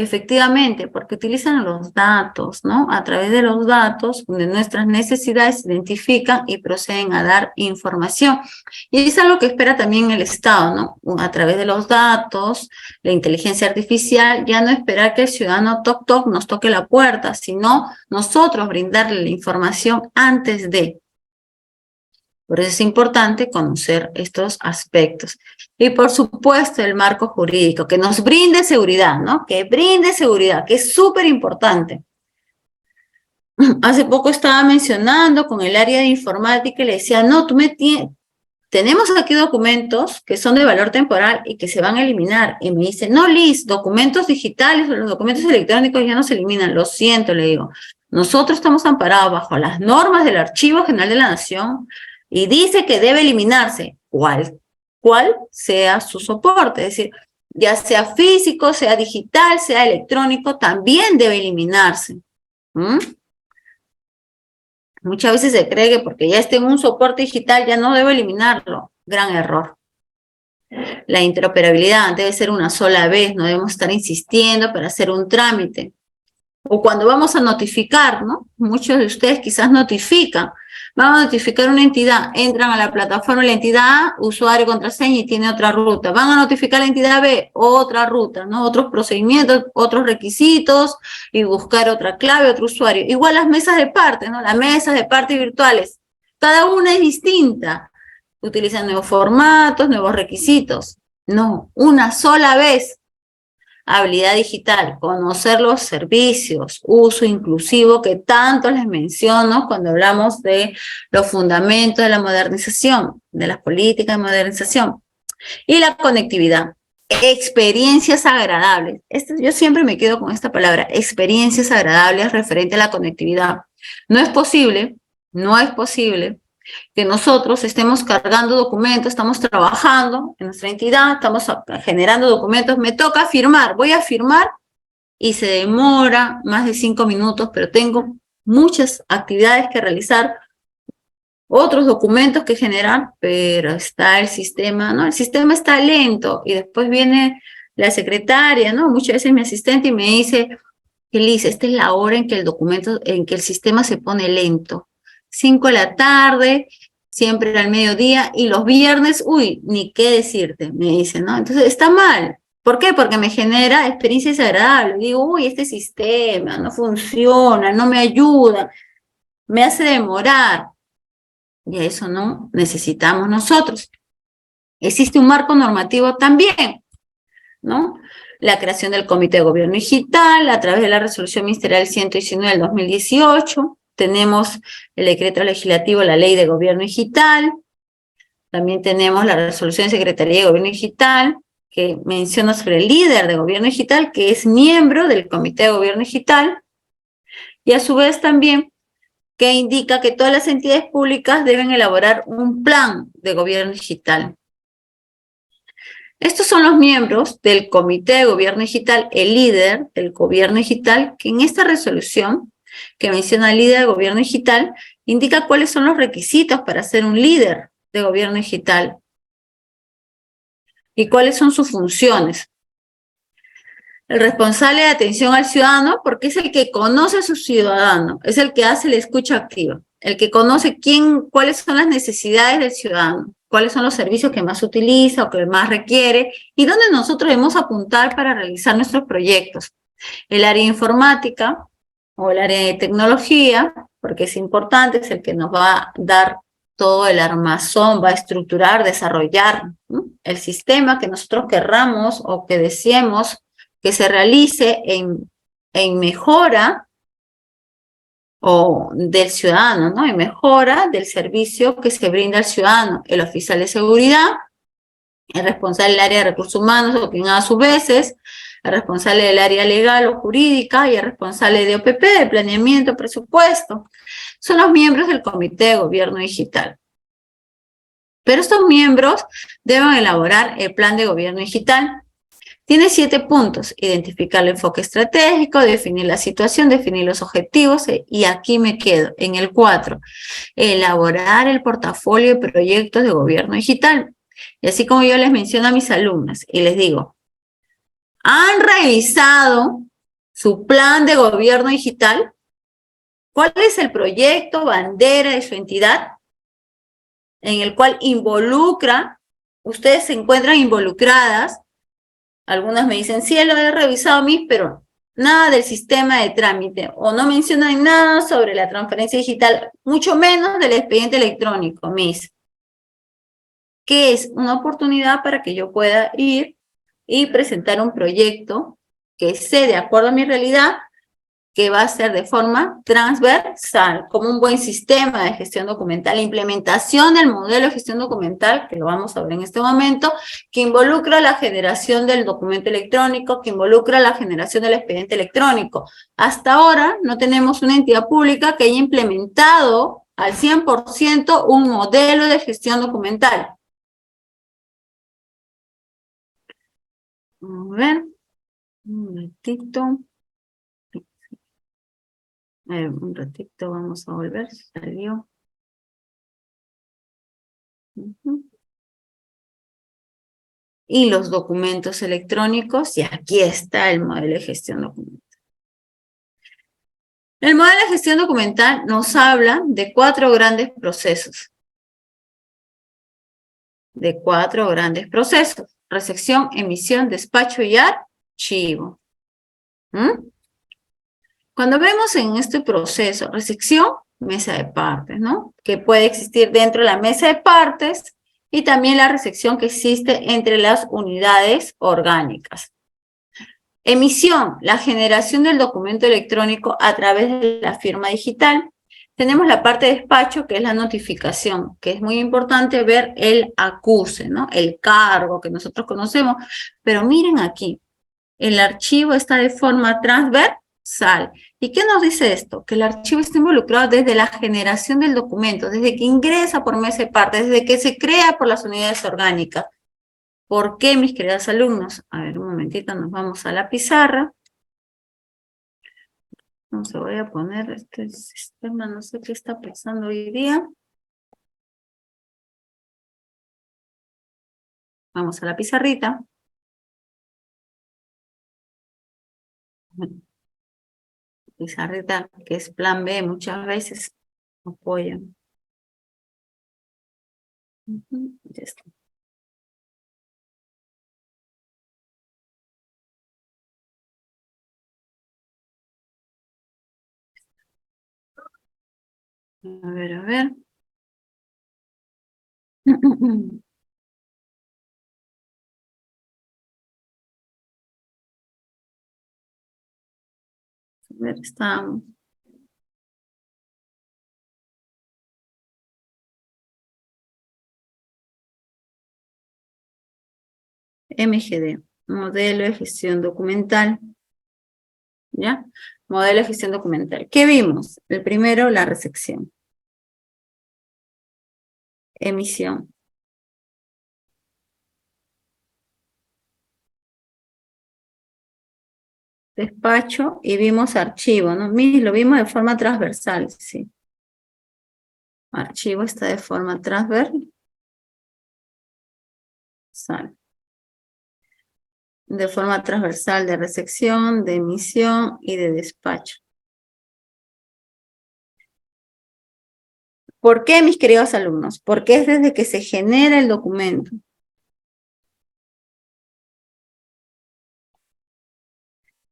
Efectivamente, porque utilizan los datos, ¿no? A través de los datos, de nuestras necesidades, se identifican y proceden a dar información. Y es algo que espera también el Estado, ¿no? A través de los datos, la inteligencia artificial, ya no esperar que el ciudadano toc toc nos toque la puerta, sino nosotros brindarle la información antes de. Por eso es importante conocer estos aspectos. Y por supuesto el marco jurídico, que nos brinde seguridad, ¿no? Que brinde seguridad, que es súper importante. Hace poco estaba mencionando con el área de informática y le decía, no, tenemos aquí documentos que son de valor temporal y que se van a eliminar. Y me dice, no, Liz, documentos digitales o los documentos electrónicos ya no se eliminan. Lo siento, le digo. Nosotros estamos amparados bajo las normas del Archivo General de la Nación y dice que debe eliminarse cual sea su soporte. Es decir, ya sea físico, sea digital, sea electrónico, también debe eliminarse. Muchas veces se cree que porque ya esté en un soporte digital ya no debe eliminarlo. Gran error. La interoperabilidad debe ser una sola vez, no debemos estar insistiendo para hacer un trámite. O cuando vamos a notificar, ¿no? Muchos de ustedes quizás notifican. Vamos a notificar una entidad, entran a la plataforma de la entidad A, usuario, contraseña y tiene otra ruta. Van a notificar a la entidad B, otra ruta, ¿no? Otros procedimientos, otros requisitos y buscar otra clave, otro usuario. Igual las mesas de parte, ¿no? Las mesas de parte virtuales. Cada una es distinta. Utilizan nuevos formatos, nuevos requisitos. No, una sola vez. Habilidad digital, conocer los servicios, uso inclusivo que tanto les menciono cuando hablamos de los fundamentos de la modernización, de las políticas de modernización. Y la conectividad, experiencias agradables. Yo siempre me quedo con esta palabra, experiencias agradables referente a la conectividad. No es posible que nosotros estemos cargando documentos, estamos trabajando en nuestra entidad, estamos generando documentos, me toca firmar, voy a firmar y se demora más de 5 minutos, pero tengo muchas actividades que realizar, otros documentos que generar, pero está el sistema, ¿no? El sistema está lento y después viene la secretaria, ¿no? Muchas veces mi asistente y me dice, Elisa, esta es la hora en que el sistema se pone lento. 5 de la tarde, siempre al mediodía, y los viernes, uy, ni qué decirte, me dicen, ¿no? Entonces, está mal. ¿Por qué? Porque me genera experiencias agradables. Digo, uy, este sistema no funciona, no me ayuda, me hace demorar. Y a eso no necesitamos nosotros. Existe un marco normativo también, ¿no? La creación del Comité de Gobierno Digital a través de la Resolución Ministerial 119 del 2018. Tenemos el decreto legislativo, la Ley de Gobierno Digital. También tenemos la resolución de Secretaría de Gobierno Digital, que menciona sobre el líder de Gobierno Digital, que es miembro del Comité de Gobierno Digital. Y a su vez también que indica que todas las entidades públicas deben elaborar un plan de gobierno digital. Estos son los miembros del Comité de Gobierno Digital, el líder del Gobierno Digital, que en esta resolución que menciona el líder de gobierno digital, indica cuáles son los requisitos para ser un líder de gobierno digital y cuáles son sus funciones. El responsable de atención al ciudadano, porque es el que conoce a su ciudadano, es el que hace la escucha activa, el que conoce cuáles son las necesidades del ciudadano, cuáles son los servicios que más utiliza o que más requiere y dónde nosotros debemos apuntar para realizar nuestros proyectos. El área informática o el área de tecnología, porque es importante, es el que nos va a dar todo el armazón, va a estructurar, desarrollar, ¿no?, el sistema que nosotros querramos o que deseemos que se realice en mejora o del ciudadano, ¿no? En mejora del servicio que se brinda al ciudadano. El oficial de seguridad, el responsable del área de recursos humanos, o quien a su vez es el responsable del área legal o jurídica y el responsable de OPP, de planeamiento, presupuesto. Son los miembros del Comité de Gobierno Digital. Pero estos miembros deben elaborar el plan de gobierno digital. Tiene 7 puntos: identificar el enfoque estratégico, definir la situación, definir los objetivos, y aquí me quedo, en el 4, elaborar el portafolio de proyectos de gobierno digital. Y así como yo les menciono a mis alumnas y les digo, han revisado su plan de gobierno digital, cuál es el proyecto bandera de su entidad en el cual involucra, ustedes se encuentran involucradas, algunas me dicen, sí, lo he revisado, Miss, pero nada del sistema de trámite, o no mencionan nada sobre la transferencia digital, mucho menos del expediente electrónico, Miss, que es una oportunidad para que yo pueda ir y presentar un proyecto que esté de acuerdo a mi realidad, que va a ser de forma transversal, como un buen sistema de gestión documental, la implementación del modelo de gestión documental, que lo vamos a ver en este momento, que involucra la generación del documento electrónico, que involucra la generación del expediente electrónico. Hasta ahora no tenemos una entidad pública que haya implementado al 100% un modelo de gestión documental. Vamos a ver, un ratito. Un ratito, vamos a volver, salió. Y los documentos electrónicos, y aquí está el modelo de gestión documental. El modelo de gestión documental nos habla de 4 grandes procesos. Recepción, emisión, despacho y archivo. Cuando vemos en este proceso, recepción, mesa de partes, ¿no? Que puede existir dentro de la mesa de partes y también la recepción que existe entre las unidades orgánicas. Emisión, la generación del documento electrónico a través de la firma digital. Tenemos la parte de despacho, que es la notificación, que es muy importante ver el acuse, ¿no? El cargo que nosotros conocemos. Pero miren aquí, el archivo está de forma transversal. ¿Y qué nos dice esto? Que el archivo está involucrado desde la generación del documento, desde que ingresa por mesa de partes, desde que se crea por las unidades orgánicas. ¿Por qué, mis queridos alumnos? A ver, un momentito, nos vamos a la pizarra. No se voy a poner este sistema, no sé qué está pasando hoy día. Vamos a la pizarrita. Pizarrita, que es plan B, muchas veces apoyan. Ya está. A ver, a ver. A ver, estamos. MGD, modelo de gestión documental. ¿Ya? Modelo de gestión documental. ¿Qué vimos? El primero, la recepción. Emisión. Despacho y vimos archivo, ¿no? Lo vimos de forma transversal, sí. Archivo está de forma transversal. De forma transversal de recepción, de emisión y de despacho. ¿Por qué, mis queridos alumnos? Porque es desde que se genera el documento.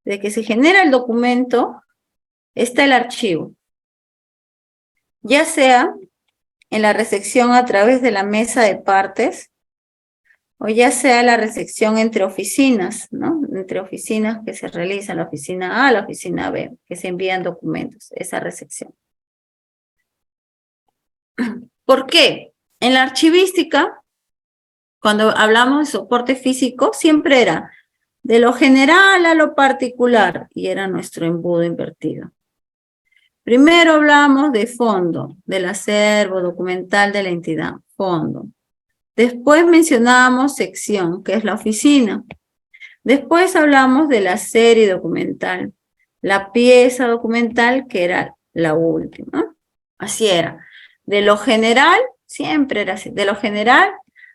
Desde que se genera el documento, está el archivo. Ya sea en la recepción a través de la mesa de partes, o ya sea la recepción entre oficinas, ¿no? Entre oficinas que se realizan, la oficina A, la oficina B, que se envían documentos, esa recepción. ¿Por qué? En la archivística, cuando hablamos de soporte físico, siempre era de lo general a lo particular, y era nuestro embudo invertido. Primero hablamos de fondo, del acervo documental de la entidad, fondo. Después mencionábamos sección, que es la oficina. Después hablamos de la serie documental, la pieza documental, que era la última. Así era. De lo general, siempre era así, de lo general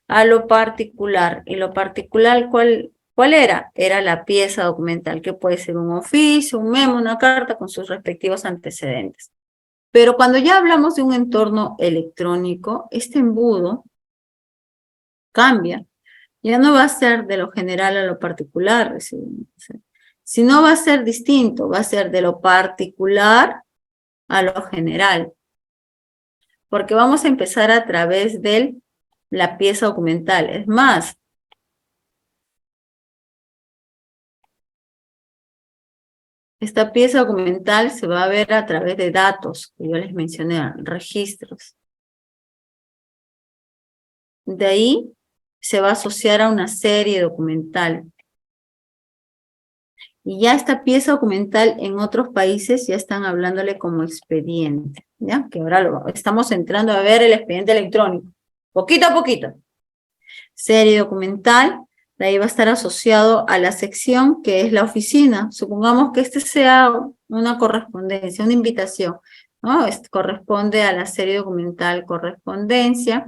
a lo particular. Y lo particular, ¿cuál ¿Cuál era? Era la pieza documental, que puede ser un oficio, un memo, una carta con sus respectivos antecedentes. Pero cuando ya hablamos de un entorno electrónico, este embudo cambia. Ya no va a ser de lo general a lo particular, sino va a ser distinto, va a ser de lo particular a lo general. Porque vamos a empezar a través de la pieza documental. Es más, esta pieza documental se va a ver a través de datos, que yo les mencioné, registros. De ahí se va a asociar a una serie documental. Y ya esta pieza documental en otros países ya están hablándole como expediente, ¿ya? Que ahora estamos entrando a ver el expediente electrónico, poquito a poquito. Serie documental, de ahí va a estar asociado a la sección que es la oficina. Supongamos que este sea una correspondencia, una invitación, ¿no? Corresponde a la serie documental correspondencia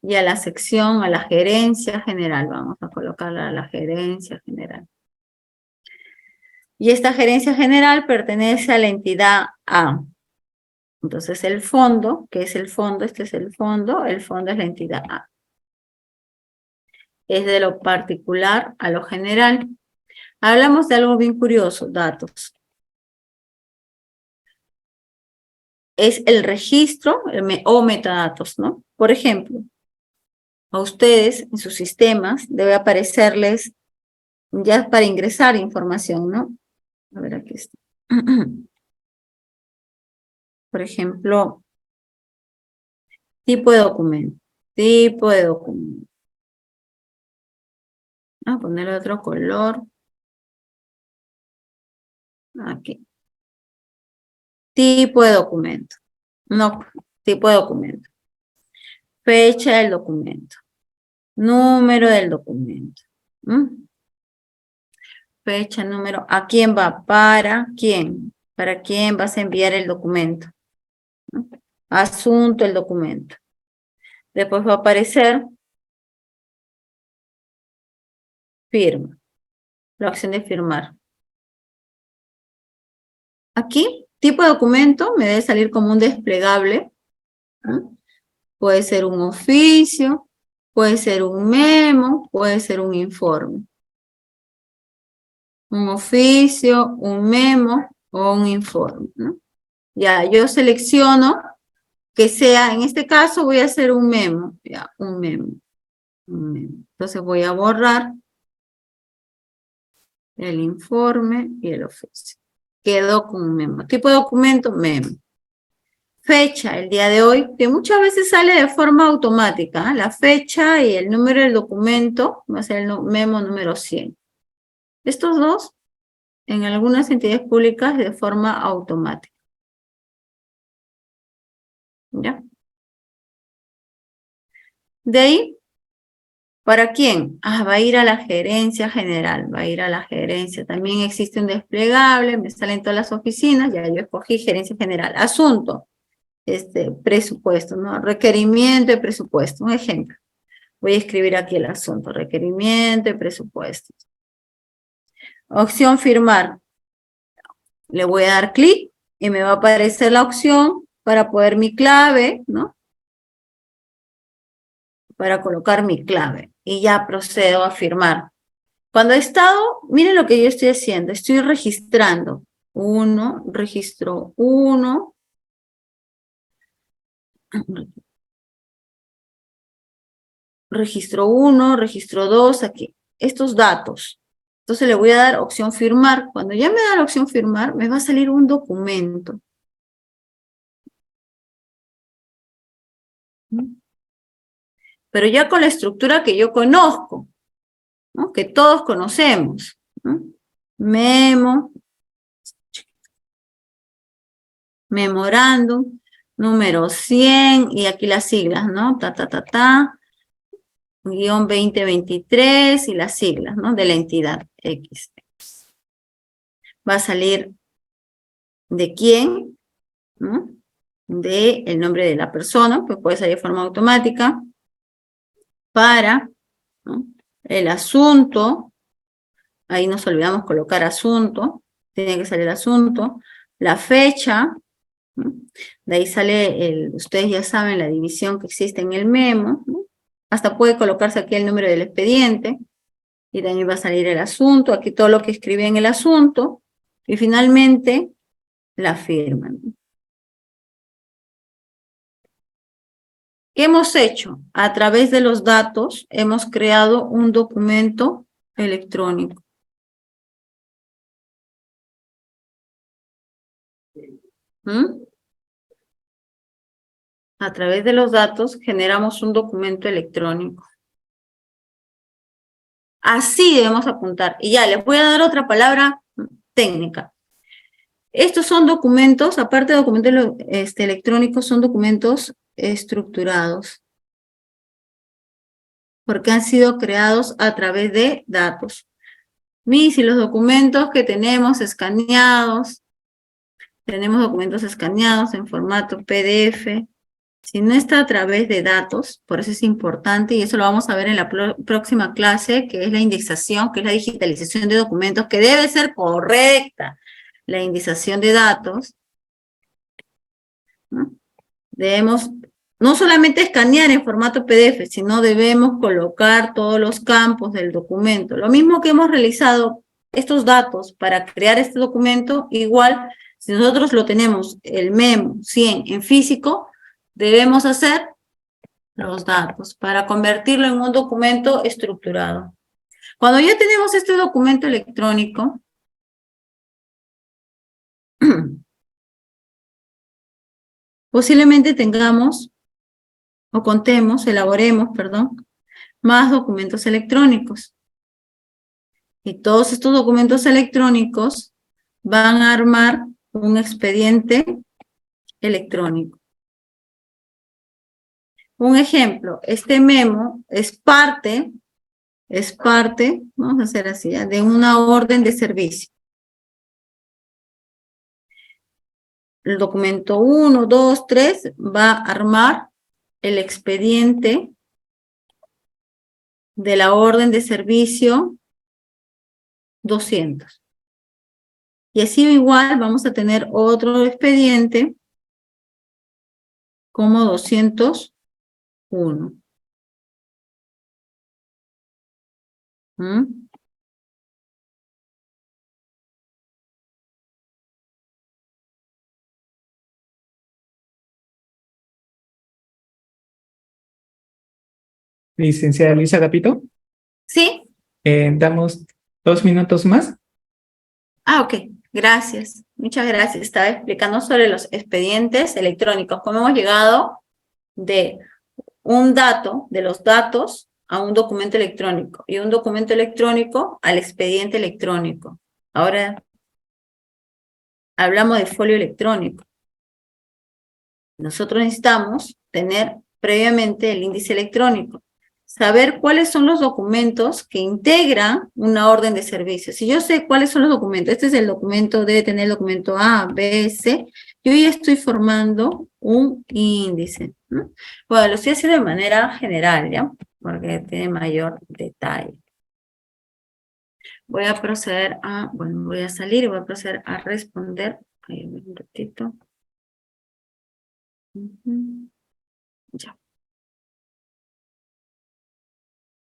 y a la sección, a la gerencia general. Vamos a colocarla a la gerencia general. Y esta gerencia general pertenece a la entidad A. Entonces el fondo, ¿qué es el fondo? Este es el fondo es la entidad A. Es de lo particular a lo general. Hablamos de algo bien curioso, datos. Es el registro o metadatos, ¿no? Por ejemplo, a ustedes en sus sistemas debe aparecerles ya para ingresar información, ¿no? A ver, aquí está. Por ejemplo, tipo de documento. Tipo de documento. Vamos a ponerle otro color. Aquí. Tipo de documento. No, tipo de documento. Fecha del documento. Número del documento. Fecha, número. ¿A quién va? ¿Para quién? ¿Para quién vas a enviar el documento? ¿No? Asunto, el documento. Después va a aparecer firma. La opción de firmar. Aquí, tipo de documento, me debe salir como un desplegable. ¿No? Puede ser un oficio, puede ser un memo, puede ser un informe. Un oficio, un memo o un informe, ¿no? Ya, yo selecciono que sea, en este caso voy a hacer un memo, ya, un memo. Entonces voy a borrar el informe y el oficio. Quedó con un memo. Tipo de documento, memo. Fecha, el día de hoy, que muchas veces sale de forma automática. ¿Eh? La fecha y el número del documento va a ser el memo número 100. Estos dos, en algunas entidades públicas, de forma automática. ¿Ya? De ahí, ¿para quién? Va a ir a la gerencia general, va a ir a la gerencia. También existe un desplegable, me salen todas las oficinas, ya yo escogí gerencia general. Asunto, presupuesto, ¿no? Requerimiento de presupuesto, un ejemplo. Voy a escribir aquí el asunto, requerimiento de presupuesto. Opción firmar. Le voy a dar clic y me va a aparecer la opción para poner mi clave, ¿no? Para colocar mi clave. Y ya procedo a firmar. Cuando he estado, miren lo que yo estoy haciendo. Estoy registrando. Registro 1. Registro 1, registro 2, aquí. Estos datos. Entonces le voy a dar opción firmar. Cuando ya me da la opción firmar, me va a salir un documento. Pero ya con la estructura que yo conozco, ¿no? Que todos conocemos, ¿no? Memo, memorándum, número 100, y aquí las siglas, ¿no? Guión 2023 y las siglas, ¿no? De la entidad X. Va a salir de quién, ¿no? De el nombre de la persona, que puede salir de forma automática, para, ¿no? El asunto, ahí nos olvidamos colocar asunto, tiene que salir asunto, la fecha, ¿no? De ahí sale, ustedes ya saben la división que existe en el memo, ¿no? Hasta puede colocarse aquí el número del expediente, y de ahí va a salir el asunto, aquí todo lo que escribí en el asunto, y finalmente la firma, ¿no? ¿Qué hemos hecho? A través de los datos hemos creado un documento electrónico. ¿Mm? A través de los datos generamos un documento electrónico. Así debemos apuntar. Y ya, les voy a dar otra palabra técnica. Estos son documentos, aparte de documentos electrónicos, son documentos estructurados, porque han sido creados a través de datos. Si los documentos que tenemos escaneados en formato PDF, si no está a través de datos, por eso es importante, y eso lo vamos a ver en la próxima clase, que es la indexación, que es la digitalización de documentos, que debe ser correcta, la indexación de datos, ¿no? Debemos no solamente escanear en formato PDF, sino debemos colocar todos los campos del documento. Lo mismo que hemos realizado estos datos para crear este documento, igual, si nosotros lo tenemos, el memo 100 en físico, debemos hacer los datos para convertirlo en un documento estructurado. Cuando ya tenemos este documento electrónico, posiblemente tengamos o elaboremos, perdón, más documentos electrónicos. Y todos estos documentos electrónicos van a armar un expediente electrónico. Un ejemplo, este memo es parte, vamos a hacer así, ¿ya?, de una orden de servicio. El documento 1, 2, 3 va a armar el expediente de la orden de servicio 200. Y así igual vamos a tener otro expediente como 201. ¿Mm? Licenciada Luisa Capito, ¿Sí? damos 2 minutos más. Ok, gracias. Muchas gracias. Estaba explicando sobre los expedientes electrónicos, cómo hemos llegado de un dato, de los datos, a un documento electrónico, y un documento electrónico al expediente electrónico. Ahora hablamos de folio electrónico. Nosotros necesitamos tener previamente el índice electrónico, saber cuáles son los documentos que integran una orden de servicio. Si yo sé cuáles son los documentos, este es el documento, debe tener el documento A, B, C, yo ya estoy formando un índice, ¿no? Bueno, lo estoy haciendo de manera general, ¿ya? Porque tiene mayor detalle. Voy a proceder a, bueno, voy a salir y voy a proceder a responder. Ahí, un ratito. Ya.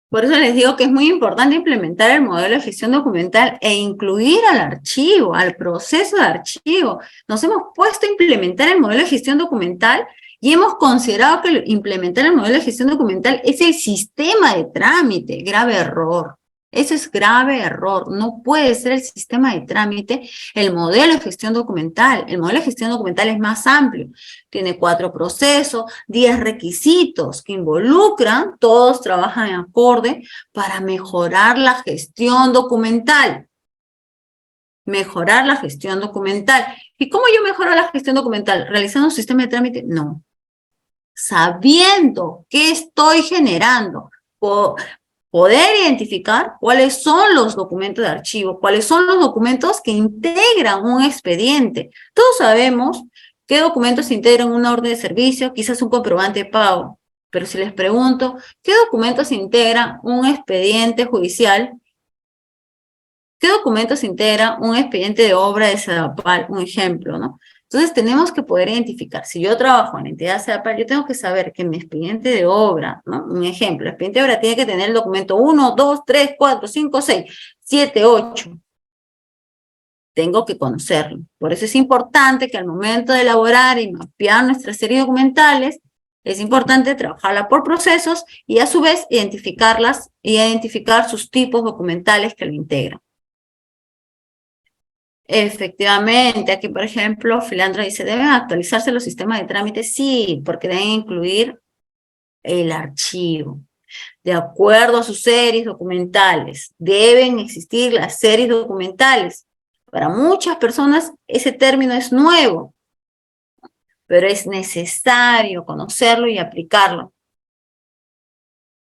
Por eso les digo que es muy importante implementar el modelo de gestión documental e incluir al archivo, al proceso de archivo. Nos hemos puesto a implementar el modelo de gestión documental y hemos considerado que implementar el modelo de gestión documental es el sistema de trámite. Grave error. Eso es grave error. No puede ser el sistema de trámite el modelo de gestión documental. El modelo de gestión documental es más amplio. Tiene 4 procesos, 10 requisitos que involucran, todos trabajan en acorde para mejorar la gestión documental. Mejorar la gestión documental. ¿Y cómo yo mejoro la gestión documental? ¿Realizando un sistema de trámite? No. Sabiendo qué estoy generando. Poder identificar cuáles son los documentos de archivo, cuáles son los documentos que integran un expediente. Todos sabemos qué documentos se integran en una orden de servicio, quizás un comprobante de pago. Pero si les pregunto, ¿qué documentos integran un expediente judicial? ¿Qué documentos integra un expediente de obra de SEDAPAL? Un ejemplo, ¿no? Entonces tenemos que poder identificar, si yo trabajo en la entidad SEDAPAL, yo tengo que saber que mi expediente de obra, ¿no? Un ejemplo, el expediente de obra tiene que tener el documento 1, 2, 3, 4, 5, 6, 7, 8. Tengo que conocerlo. Por eso es importante que al momento de elaborar y mapear nuestra serie documentales, es importante trabajarla por procesos y a su vez identificarlas y identificar sus tipos documentales que lo integran. Efectivamente, aquí por ejemplo, Filandro dice, ¿deben actualizarse los sistemas de trámite? Sí, porque deben incluir el archivo. De acuerdo a sus series documentales, deben existir las series documentales. Para muchas personas ese término es nuevo, pero es necesario conocerlo y aplicarlo.